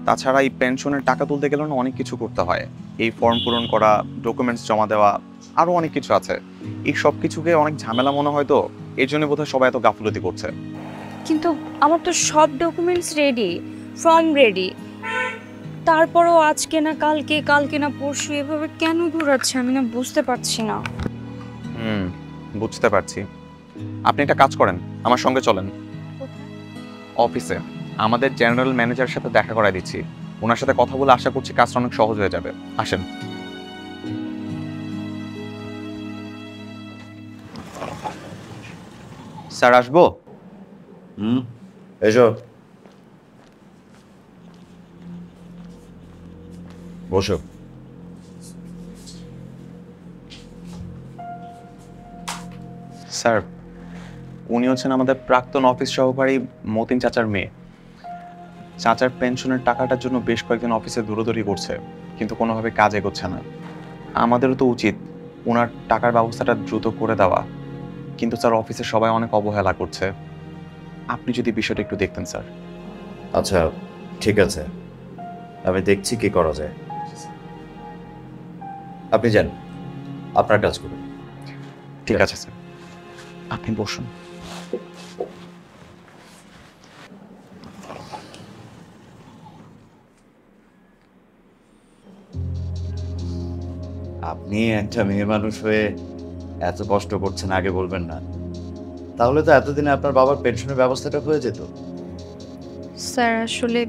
তাছাড়া এই পেনশনের টাকা তুলতে গেলেও না অনেক কিছু করতে হয়। এই ফর্ম পূরণ করা, ডকুমেন্টস জমা দেওয়া, আরও অনেক কিছু আছে। এই সব কিছুকে অনেক ঝামেলা মনে হয়, তো এই জন্য বোধহয় সবাই এত গাফলতি করছে। কিন্তু আমার তো সব ডকুমেন্টস রেডি, ফর্ম রেডি, তারপরও আজকে না কালকে, কালকে না পরশু, এভাবে কেন ঘোরাচ্ছে আমি না বুঝতে পারছি না। বুঝতে পারছি। আপনি একটা কাজ করেন, আমার সঙ্গে চলেন অফিসে। আমাদের জেনারেল ম্যানেজারের সাথে দেখা করাই দিচ্ছি। ওনার সাথে কথা বলে আশা করছি কাজটা অনেক সহজ হয়ে যাবে। আসেন। স্যার আসবো? এসো, বসো। স্যার, উনি হচ্ছেন আমাদের প্রাক্তন অফিস সহকারী মতিন চাচার মেয়ে। চাচার পেনশনের টাকাটার জন্য বেশ কয়েকদিন অফিসে দৌড়াদৌড়ি করছে, কিন্তু কোনোভাবে কাজ এগোচ্ছে না। আমাদেরও তো উচিত ওনার টাকার ব্যবস্থাটা দ্রুত করে দেওয়া, কিন্তু স্যার অফিসে সবাই অনেক অবহেলা করছে। আপনি যদি বিষয়টা একটু দেখতেন স্যার। আচ্ছা ঠিক আছে, আমি দেখছি কি করা যায়। আপনি যান, আপনার কাজ করুন। ঠিক আছে স্যার, আপনি বসুন। আপনি একটা মেয়ে মানুষ হয়ে এত কষ্ট করছেন, আগে বলবেন না? তাহলে তো এতদিনে আপনার বাবার পেনশনের ব্যবস্থাটা হয়ে যেত। স্যার আসলে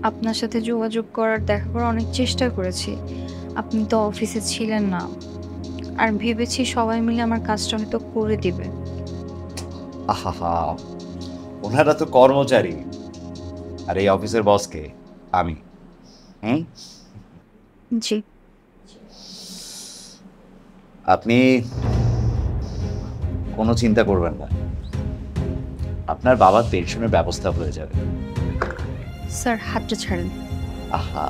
আপনার সাথে যোগাযোগ করার, দেখা করার অনেক চেষ্টা করেছি, আপনি তো অফিসে ছিলেন না, আর ভেবেছি সবাই মিলে আমার কাজটা হয়তো করে দিবে। আহা, ওনারা তো কর্মচারী, আর এই অফিসের বসকে আমি। জি। আপনি কোনো চিন্তা করবেন না, আপনার বাবার পেনশনের ব্যবস্থা হয়ে যাবে। স্যার হাতটা ছাড়েন। আহা,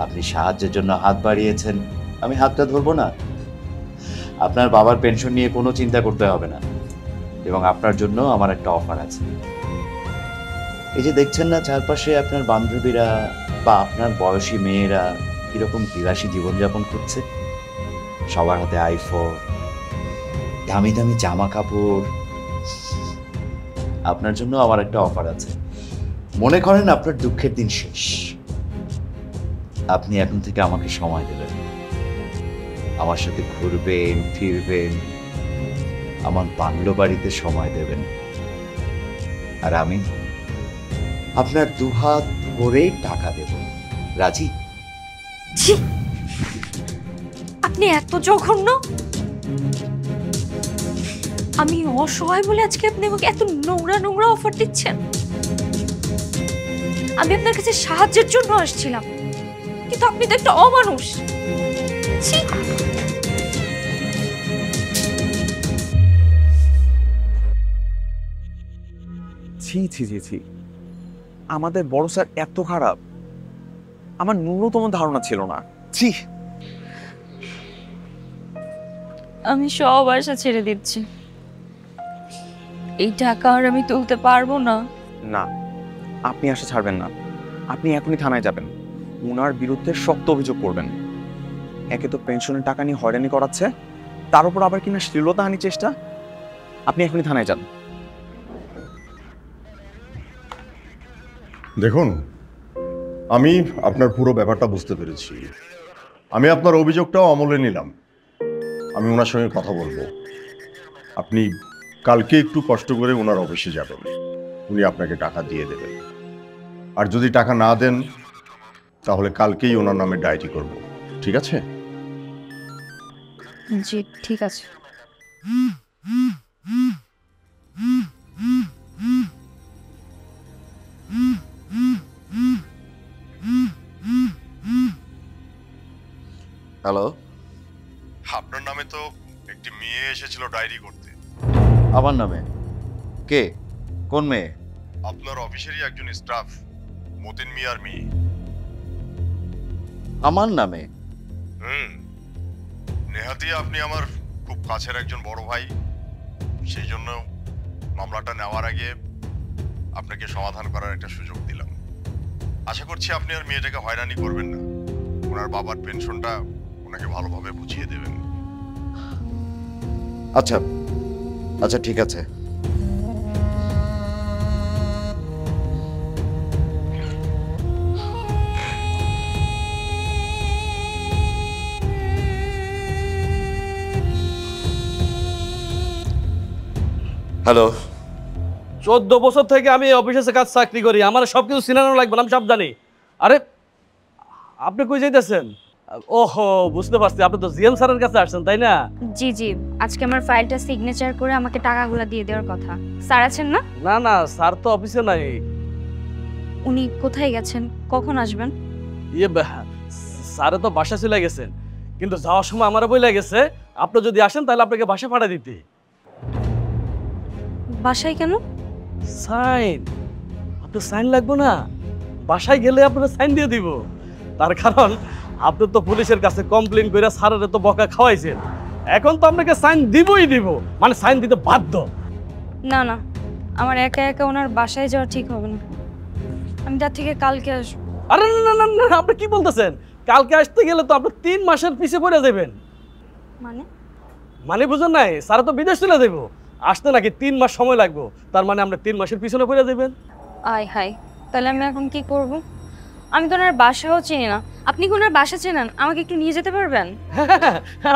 আপনি সাহায্যের জন্য হাত বাড়িয়েছেন, আমি হাতটা ধরবো না? আপনার বাবার পেনশন নিয়ে কোনো চিন্তা করতে হবে না, এবং আপনার জন্য আমার একটা অফার আছে। এই যে দেখছেন না চারপাশে আপনার বান্ধবীরা বা আপনার বয়সী মেয়েরা কিরকম বিলাসী জীবনযাপন করছে, সবার হাতে আইফোন, দামি দামি জামা কাপড়। আপনার জন্য আমার একটা অফার আছে। মনে করেন আপনার দুঃখের দিন শেষ, আপনি এখন থেকে আমাকে সময় দেবেন, আমার সাথে ঘুরবেন ফিরবেন, আমার বাংলো বাড়িতে সময় দেবেন। আর আমি আপনার দুহাত ভরে টাকা দেব। রাজি? ছি! আপনি এত জঘন্য! আমি অসহায় বলে আজকে আপনি আমাকে এত নোংরা নোংরা অফার দিচ্ছেন? আমি আপনার কাছে সাহায্যের জন্য আসছিলাম, কিন্তু আপনি তো একটা অমানুষ। ছি! ছি ছি ছি ছি, আমাদের বড় স্যার এত খারাপ, আমার ন্যূনতম ধারণা ছিল না। ছি! আমি সব আশা ছেড়ে দিচ্ছি। এই টাকা আর আমি তুলতে পারবো না। না, আপনি আশা ছাড়বেন না। আপনি এখনই থানায় যাবেন, উনার বিরুদ্ধে শক্ত অভিযোগ করবেন। একে তো পেনশনের টাকা নিয়ে হয়রানি করাচ্ছে, তার উপর আবার কিনা শ্লীলতাহানির চেষ্টা। আপনি এখনই থানায় যান। দেখুন, আমি আপনার পুরো ব্যাপারটা বুঝতে পেরেছি। আমি আপনার অভিযোগটাও আমলে নিলাম। আমি ওনার সঙ্গে কথা বলবো। আপনি কালকে একটু কষ্ট করে ওনার অফিসে যাবেন, উনি আপনাকে টাকা দিয়ে দেবেন। আর যদি টাকা না দেন তাহলে কালকেই ওনার নামে ডায়েরি করব, ঠিক আছে? জি ঠিক আছে। হ্যালো, আপনার নামে তো একটি মেয়ে এসেছিল ডায়েরি করতে। আমার নামে? কে? কোন মেয়ে? আপনার অফিসেরই একজন স্টাফ, মতিন মিয়ার মেয়ে। আমার নামে? নেহাতি আপনি আমার খুব কাছের একজন বড় ভাই, সেই জন্য মামলাটা নেওয়ার আগে আপনাকে সমাধান করার একটা সুযোগ দিলাম। আশা করছি আপনি আর মেয়েটাকে হয়রানি করবেন না। ওনার বাবার পেনশনটা ওনাকে ভালোভাবে বুঝিয়ে দেবেন। আচ্ছা আচ্ছা, ঠিক আছে। হ্যালো। 14 বছর থেকে আমি এই অফিসে কাজ চাকরি করি, আমার সবকিছু চিনানো লাগবে না, আমি সব জানি। আরে আপনি কই যাইতেছেন? ওহো, বুঝতে পারছি, আপনি তো জিএম স্যারের কাছে আসছেন, তাই না? জি জি, আজকে আমার ফাইলটা সিগনেচার করে আমাকে টাকাগুলো দিয়ে দেওয়ার কথা। স্যার আছেন না? না না, স্যার তো অফিসে নাই। উনি কোথায় গেছেন? কখন আসবেন? স্যারে তো বাসা চলে গেছেন, কিন্তু যাওয়ার সময় আমারও বইলা গেছে আপনি যদি আসেন তাহলে আপনাকে বাসা পাঠা দিতে। বাসায় কেন? সাইন? আপনার সাইন লাগবে না? বাসায় গেলে আপনার সাইন দিয়ে দিব। তার কারণ আপনি তো পুলিশের কাছে কমপ্লেন করে স্যারের তো বকা খাওয়াইছেন, এখন তো আপনাকে সাইন দিবই দিব, মানে সাইন দিতে বাধ্য। না না, আমার একা একা ওনার বাসায় যাওয়া ঠিক হবে না, আমি তার থেকে কালকে আসবো। আরে না না না, আপনি কি বলতেছেন? কালকে আসতে গেলে তো আপনি 3 মাসের পিছে পড়ে যাবেন। মানে? মানে বুঝেন নাই, স্যার তো বিদেশ চলে যাবো, আসতে নাকি 3 মাস সময় লাগবে, তার মানে আমরা 3 মাসের পিছনে পড়ে যাবেন। আয় হাই, তাহলে আমি এখন কি করব? আমি তো ওনার বাসাও চিনি না। আপনি কি ওনার বাসা চেনেন? আমাকে একটু নিয়ে যেতে পারবেন?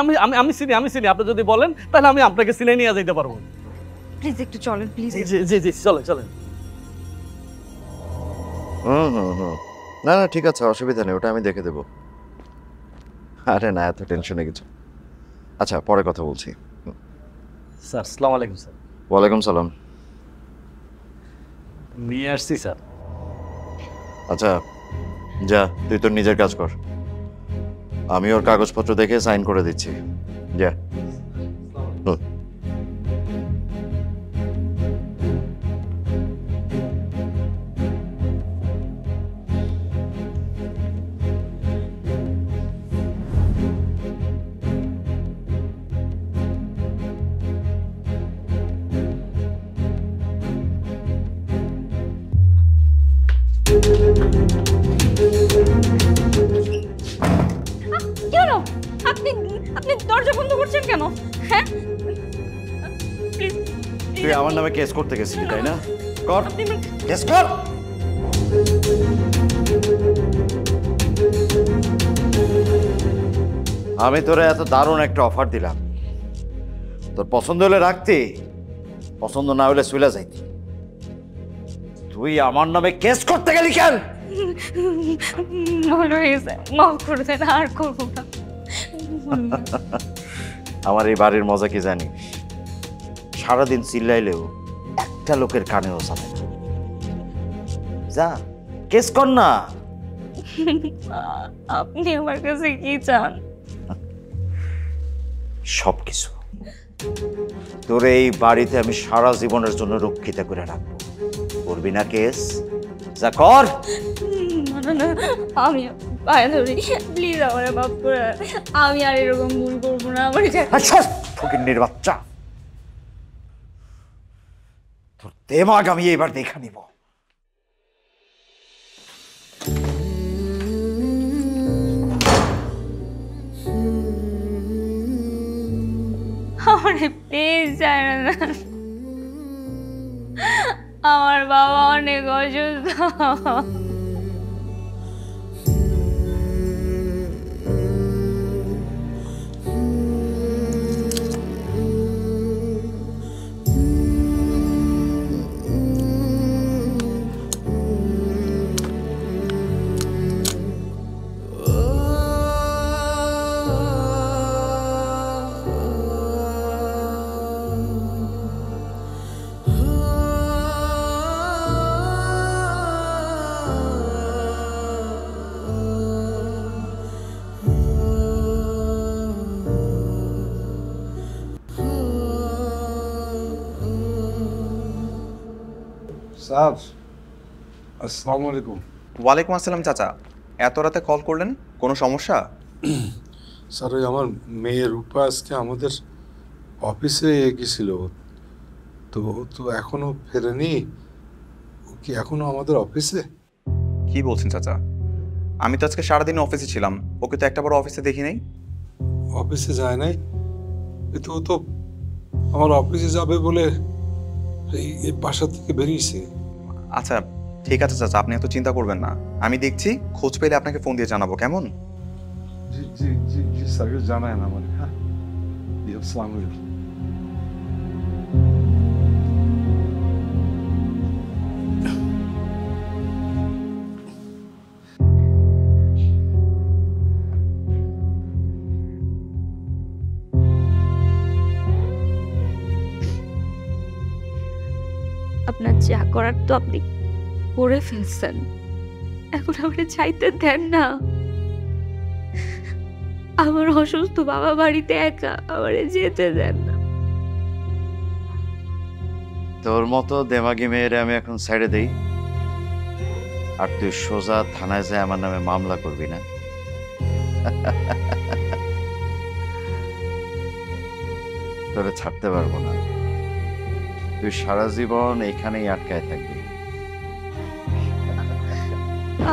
আমি আমি আমি চিনি, আমি চিনি। আপনি যদি বলেন তাহলে আমি আপনাকে চিনে নিয়ে যেতে পারবো। প্লিজ একটু চলেন, প্লিজ। জি জি জি, চলেন চলেন। না না, ঠিক আছে, অসুবিধা নেই, ওটা আমি দেখে দেবো। আরে না, এত টেনশনে কিছু। আচ্ছা, পরে কথা বলছি। স্যার আসসালামু আলাইকুম। স্যার ওয়ালাইকুম সালাম। নিয়ে আসছি স্যার। আচ্ছা যা, তুই তোর নিজের কাজ কর, আমি ওর কাগজপত্র দেখে সাইন করে দিচ্ছি। যা। কেন আপনি আপনি দরজা বন্ধ করছেন কেন? হ্যাঁ, প্লিজ। তুই আমার নামে কেস করতে গেছিলি, তাই না? কর কেস কর। আমি তোরে এত দারুণ একটা অফার দিলাম, তোর পছন্দ হলে রাখতি, পছন্দ না হলে চলে যাইতি। তুই আমার নামে কেস করতে গেলি কেন? ভুল হয়ে গেছে, মাফ করে দেন, আর করবো না। আমার এই বাড়ির মজা কি জানি, সারাদিন চিল্লাইলেও একটা লোকের কানেও যাবে না। যা কেস কর না। আপনি আমার কাছে কি চান? সবকিছু। তোর এই বাড়িতে আমি সারা জীবনের জন্য রক্ষিত করে রাখবো। করবি না কেস? যা কর। না না, আমি পায়ে ধরি, প্লিজ আমার মাফ করে। আমি আর এরকম ভুল করবো না। আমার ফকিন্নির বাচ্চা, তোর দেমাগ আমি এবার দেখা নিব। আমার প্লিজ যায় না। আমার বাবা অনেক অসুস্থ। স্যার, আসসালামু আলাইকুম। ওয়ালাইকুম আসসালাম চাচা, এত রাতে কল করলেন, কোনো সমস্যা? স্যার, ওই আমার মেয়ে রূপা আজকে আমাদের অফিসে গেছিল, তো তো এখনো ফেরেনি। ও কি এখনো আমাদের অফিসে? কি বলছেন চাচা? আমি তো আজকে সারাদিন অফিসে ছিলাম, ওকে তো একটাবার অফিসে দেখি নাই। অফিসে যায় নাই? কিন্তু ও তো আমার অফিসে যাবে বলে এই বাসা থেকে বেরিয়েছে। আচ্ছা ঠিক আছে চাচা, আপনি এত চিন্তা করবেন না, আমি দেখছি, খোঁজ পেলে আপনাকে ফোন দিয়ে জানাবো, কেমন? জি জি জি জি স্যার, জানায় না আমার। হ্যাঁ, আসসালামু আলাইকুম। আপনার যা করার তো আপনি করে ফেলছেন, এখন আমাকে চাইতে দেন না। আমার অসুস্থ বাবা বাড়িতে একা, আমারে যেতে দেন না। তোর মতো দেমাগি মেয়েরে আমি এখন ছেড়ে দেই, আর তুই সোজা থানায় যায় আমার নামে মামলা করবি না? তোরে ছাড়তে পারবো না, তুই সারা জীবন এইখানেই আটকায় থাকবি।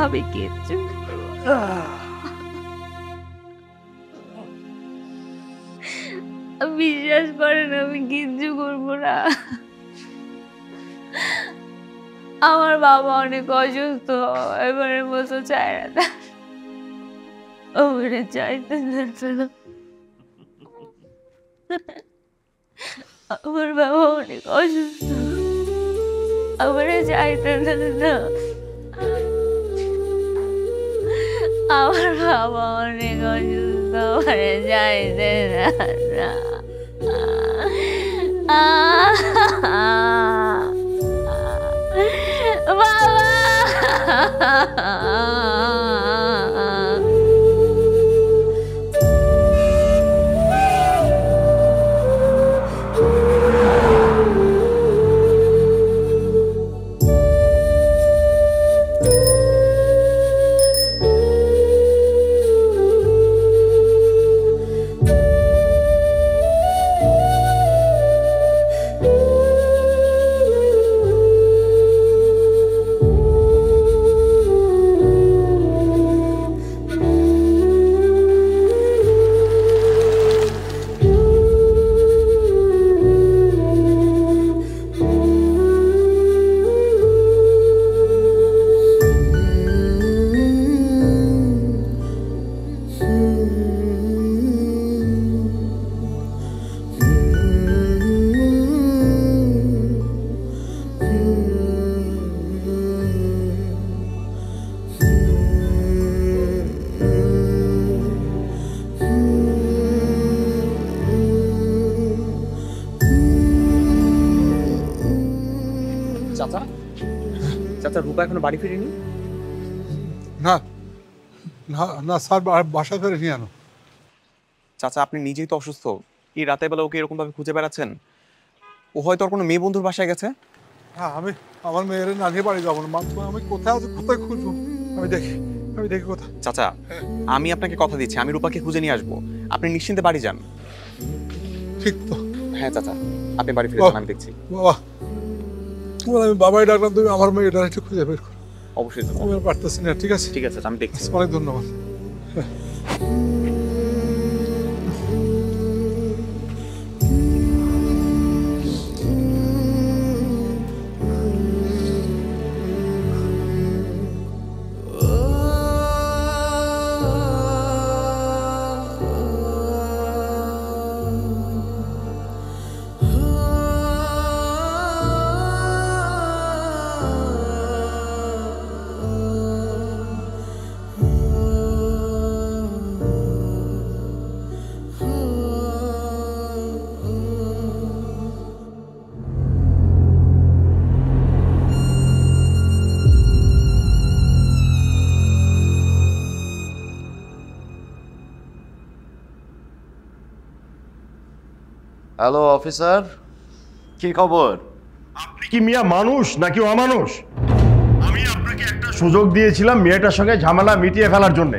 আমি কিচ্ছু বিশ্বাস করেন, আমি কিচ্ছু করবো না। আমার বাবা অনেক অসুস্থ, এবারের মতো চায় না, ওরে চাইতে না। আমার বাবা অনেক অসুস্থ, আমারে চাইতে না। আমার বাবা অনেক অসুস্থ, আমারে চাইতে না। চাচা চাচা রূপা এখনো বাড়ি ফিরেনি? না না না স্যার, বাসা করে নিয়ে আনো। চাচা আপনি নিজেই তো অসুস্থ, এই রাতের বেলা ওকে এরকম ভাবে খুঁজে বেড়াচ্ছেন? ও হয়তো ওর কোনো মেয়ে বন্ধুর বাসায় গেছে। হ্যাঁ, আমি আমার মেয়ের না নিয়ে বাড়ি যাবো না, আমি কোথায় আছে, কোথায় খুঁজবো, আমি দেখি কোথায়। চাচা আমি আপনাকে কথা দিচ্ছি, আমি রূপাকে খুঁজে নিয়ে আসবো, আপনি নিশ্চিন্তে বাড়ি যান। ঠিক তো? হ্যাঁ চাচা, আপনি বাড়ি ফিরে যান, আমি দেখছি। বাবা, আমি বাবাই ডাকলাম, তুমি আমার মেয়েটা একটু খুঁজে বের করো। অবশ্যই আমি আর পারতেছি না। ঠিক আছে, ঠিক আছে, আমি দেখছি। অনেক ধন্যবাদ। হ্যালো অফিসার, কি খবর? আপনি কি মিয়া মানুষ নাকি অমানুষ? আমি আপনাকে একটা সুযোগ দিয়েছিলাম মেয়েটার সঙ্গে ঝামেলা মিটিয়ে ফেলার জন্য,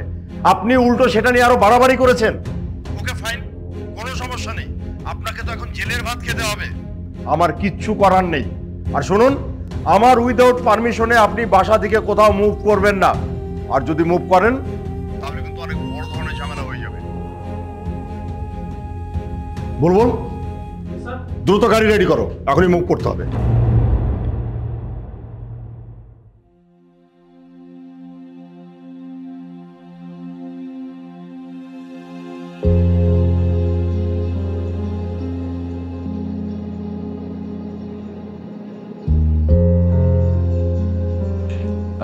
আপনি উল্টো সেটা নিয়ে আরো বাড়াবাড়ি করেছেন। ওকে ফাইন, কোনো সমস্যা নেই, আপনাকে তো এখন জেলের ভাত খেতে হবে। আমার কিচ্ছু করার নেই। আর শুনুন, আমার উইদাউট পারমিশনে আপনি বাসা থেকে কোথাও মুভ করবেন না, আর যদি মুভ করেন তাহলে কিন্তু অনেক বড় ধরনের ঝামেলা হয়ে যাবে। বলবো দ্রুত গাড়ি রেডি করো, এখনই মুভ করতে হবে।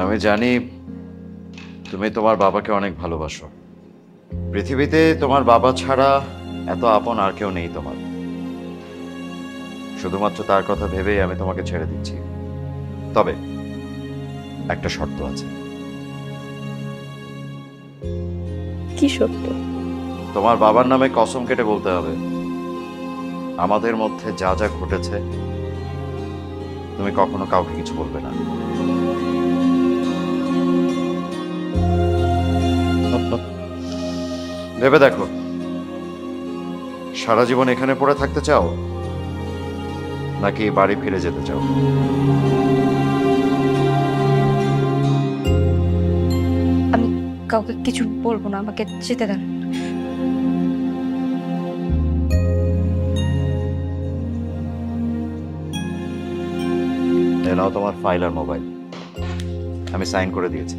আমি জানি তুমি তোমার বাবাকে অনেক ভালোবাসো। পৃথিবীতে তোমার বাবা ছাড়া এত আপন আর কেউ নেই তোমার। শুধুমাত্র তার কথা ভেবেই আমি তোমাকে ছেড়ে দিচ্ছি। তবে একটা শর্ত আছে। কি শর্ত? তোমার বাবার নামে কসম কেটে বলতে হবে আমাদের মধ্যে যা যা ঘটেছে তুমি কখনো কাউকে কিছু বলবে না। ভেবে দেখো, সারা জীবন এখানে পড়ে থাকতে চাও নাকি বাড়ি ফিরে যেতে চাও? আমি কাউকে কিছু বলবো না, আমাকে যেতে দেন। এ নাও তোমার ফাইল আর মোবাইল, আমি সাইন করে দিয়েছি।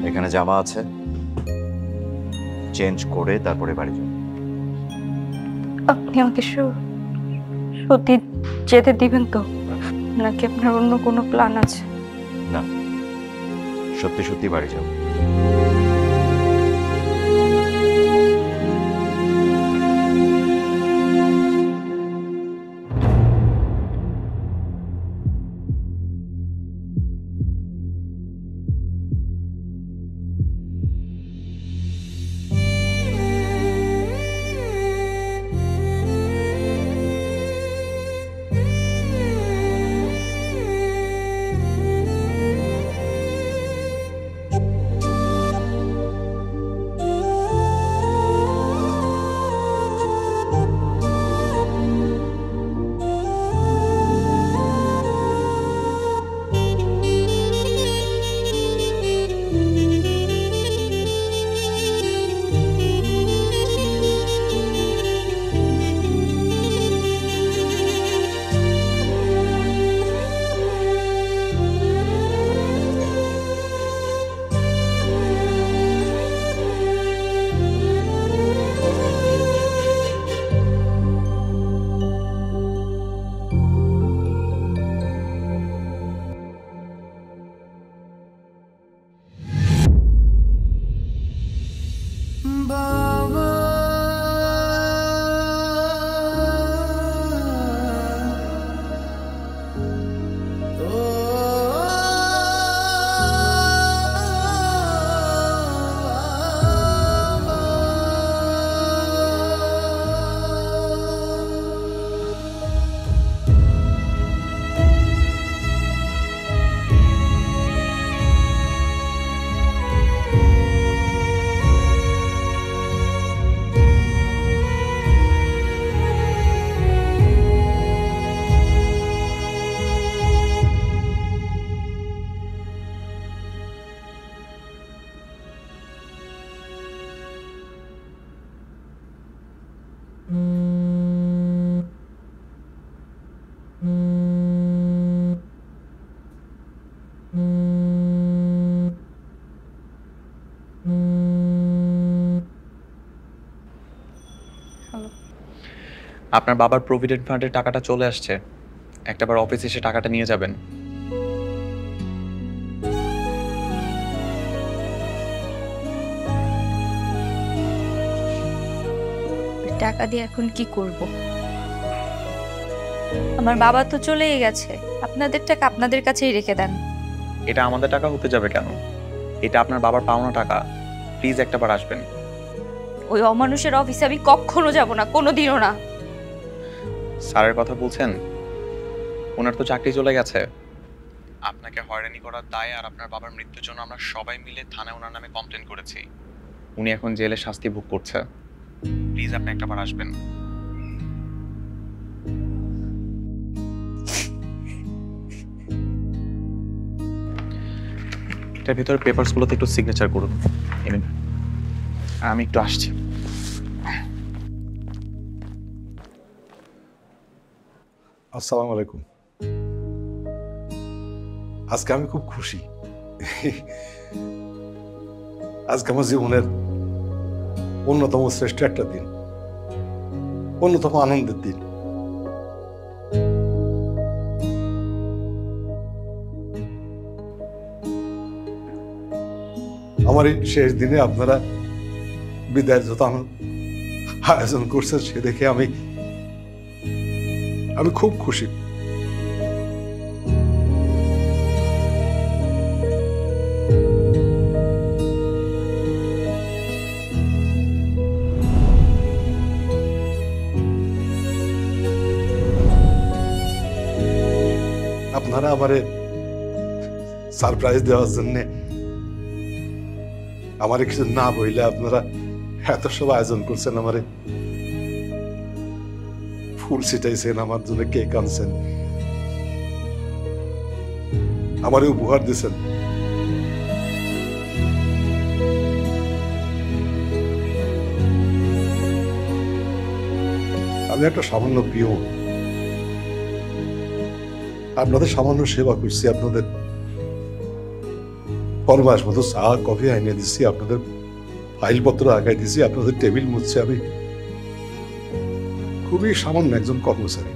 এখানে জামা আছে, চেঞ্জ করে তারপরে বাড়ি যাও। আপনি আমাকে সত্যি যেতে দিবেন তো, নাকি আপনার অন্য কোনো প্ল্যান আছে? না, সত্যি সত্যি বাড়ি যাও। হ্যালো। আপনার বাবার প্রভিডেন্ট ফান্ডের টাকাটা চলে আসছে, একটাবার অফিসে এসে টাকাটা নিয়ে যাবেন। টাকা দিয়ে এখন কি করব? আমার বাবা তো চলেই গেছে, আপনাদের টাকা আপনাদের কাছেই রেখে দেন। এটা আমাদের টাকা হতে যাবে কেন? এটা আপনার বাবার পাওনা টাকা, প্লিজ একটাবার আসবেন। ওই অমানুষের অফিসে আমি কখনো যাব না, কোনোদিনও না। স্যারের কথা বলছেন? ওনার তো চাকরি চলে গেছে। আপনাকে হয়রানি করার দায় আর আপনার বাবার মৃত্যুর জন্য আমরা সবাই মিলে থানায় ওনার নামে কমপ্লেন করেছি। উনি এখন জেলে শাস্তি ভোগ করছে। প্লিজ আপনি একটাবার আসবেন। এটার ভিতরে পেপারসগুলোতে একটু সিগনেচার করুন। আমি একটু আসছি। আসসালামু আলাইকুম। আজকে আমি খুব খুশি। আজকে আমার জীবনের অন্যতম শ্রেষ্ঠ একটা দিন, অন্যতম আনন্দের দিন। আমার এই শেষ দিনে আপনারা বিদায়ের যত আয়োজন করছেন সে দেখে আমি খুব খুশি। আপনারা আমারে সারপ্রাইজ দেওয়ার জন্য আমারে কিছু না বইলে আপনারা এত সব আয়োজন করছেন, আমারে ফুল ছিটাইছেন, আমার জন্য কেক আনছেন, আমারে উপহার দিয়েছেন। আমি একটা সামান্য পিয়ন, আপনাদের সামান্য সেবা করছি, আপনাদের ফরমাস মতো চা কফি আইনে দিচ্ছি, আপনাদের ফাইলপত্র আগায় দিচ্ছি, আপনাদের টেবিল মুছছে। আমি খুবই সামান্য একজন কর্মচারী।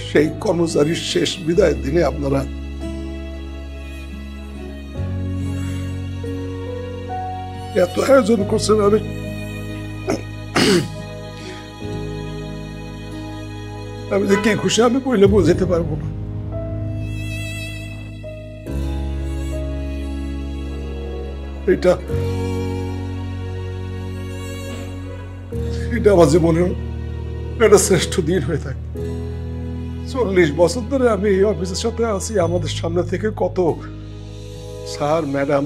সেই কর্মচারীর শেষ বিদায়ের দিনে আপনারা এত আয়োজন করছেন, আমি যে কে খুশি আমি বললে বোঝাতে পারবো না। এটা আমার জীবনের একটা শ্রেষ্ঠ দিন হয়ে থাকে। 40 বছর ধরে আমি এই অফিসের সাথে আছি। আমাদের সামনে থেকে কত স্যার ম্যাডাম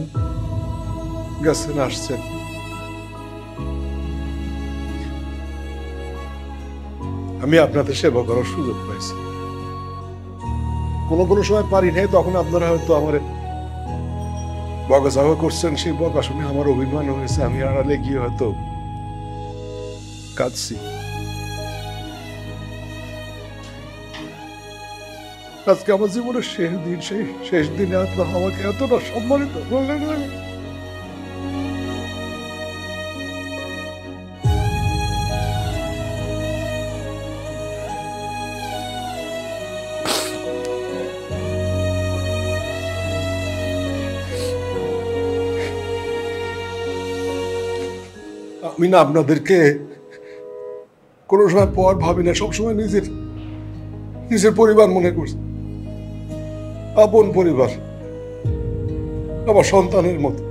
গেছেন আসছেন, আমি আপনাদের সেবা করার সুযোগ পাইছি। কোনো সময় পারি নাই, তখন আপনারা হয়তো আমার বকাঝকা করছেন, সেই বকা শুনে আমার অভিমান হয়েছে, আমি আড়ালে গিয়ে হয়তো কাঁদছি। আজকে আমার জীবনের শেষ দিন, সেই শেষ দিনে আপনারা আমাকে এতটা সম্মানিত করলেন। আমি না আপনাদেরকে কোনো সময় পর ভাবি না, সবসময় নিজের পরিবার মনে করছি, আপন পরিবার, আমার সন্তানের মতো।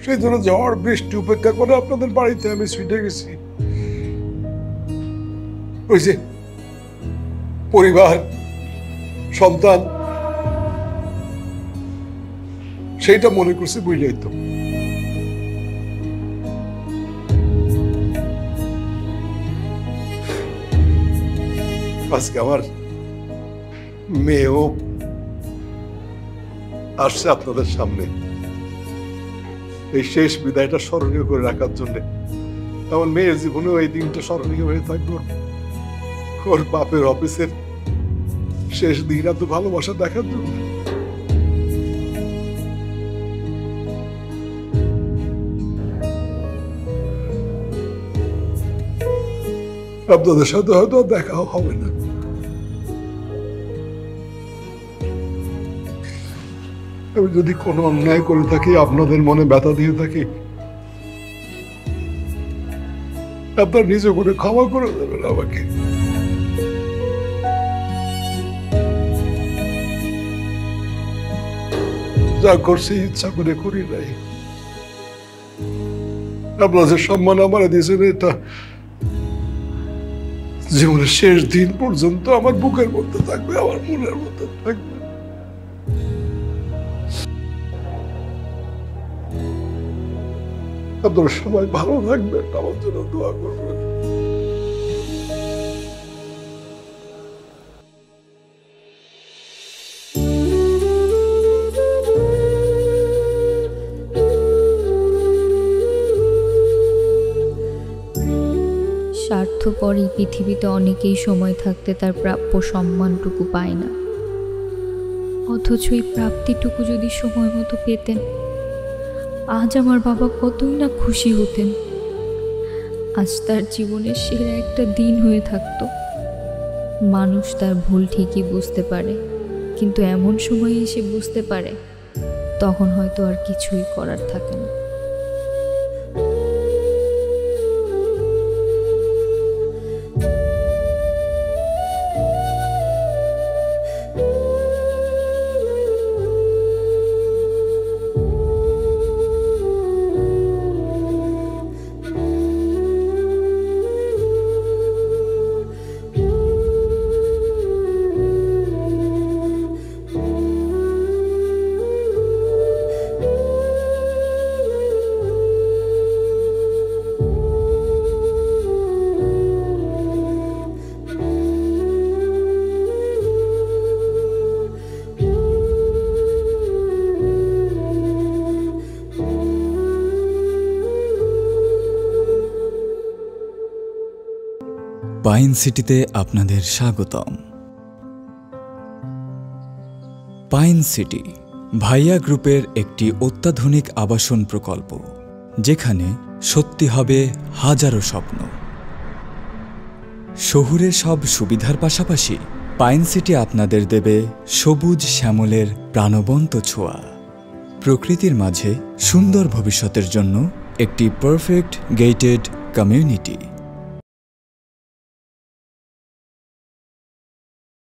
সেই জন্য ঝড় বৃষ্টি উপেক্ষা করে আপনাদের বাড়িতে আমি ছুটে গেছি। ওই যে পরিবার, সন্তান, সেইটা মনে করছি, বুঝলেই তো। আজকে আমার মেয়েও আসছে আপনাদের সামনে এই শেষ বিদায়টা স্মরণীয় করে রাখার জন্য। আমার মেয়ের জীবনেও এই দিনটা স্মরণীয় হয়ে থাকবে। ওর বাপের অফিসের শেষ দিন এত ভালোবাসা দেখার জন্য। আপনাদের সাথে হয়তো দেখাও হবে না। আমি যদি কোনো অন্যায় করে থাকি, আপনাদের মনে ব্যথা দিয়ে থাকি, আপনার নিজে করে ক্ষমা করে দেবেন আমাকে। যা করছি ইচ্ছা করে করি নাই। আপনার যে সম্মান আমার দিয়েছেন, এটা জীবনের শেষ দিন পর্যন্ত আমার বুকের মধ্যে থাকবে, আমার মনের মধ্যে থাকবে। আপনারা সবাই ভালো থাকবেন, আমার জন্য দোয়া করবেন। স্বার্থপর এই পৃথিবীতে অনেকেই সময় থাকতে তার প্রাপ্য সম্মানটুকু পায় না, অথচ এই প্রাপ্তিটুকু যদি সময় মতো পেতেন, আজ আমার বাবা কতই না খুশি হতেন। আজ তার জীবনের সেরা একটা দিন হয়ে থাকতো। মানুষ তার ভুল ঠিকই বুঝতে পারে, কিন্তু এমন সময় এসে বুঝতে পারে, তখন হয়তো আর কিছুই করার থাকে না। পাইন সিটিতে আপনাদের স্বাগতম। পাইন সিটি ভাইয়া গ্রুপের একটি অত্যাধুনিক আবাসন প্রকল্প, যেখানে সত্যি হবে হাজারো স্বপ্ন। শহুরের সব সুবিধার পাশাপাশি পাইন সিটি আপনাদের দেবে সবুজ শ্যামলের প্রাণবন্ত ছোঁয়া। প্রকৃতির মাঝে সুন্দর ভবিষ্যতের জন্য একটি পারফেক্ট গেটেড কমিউনিটি।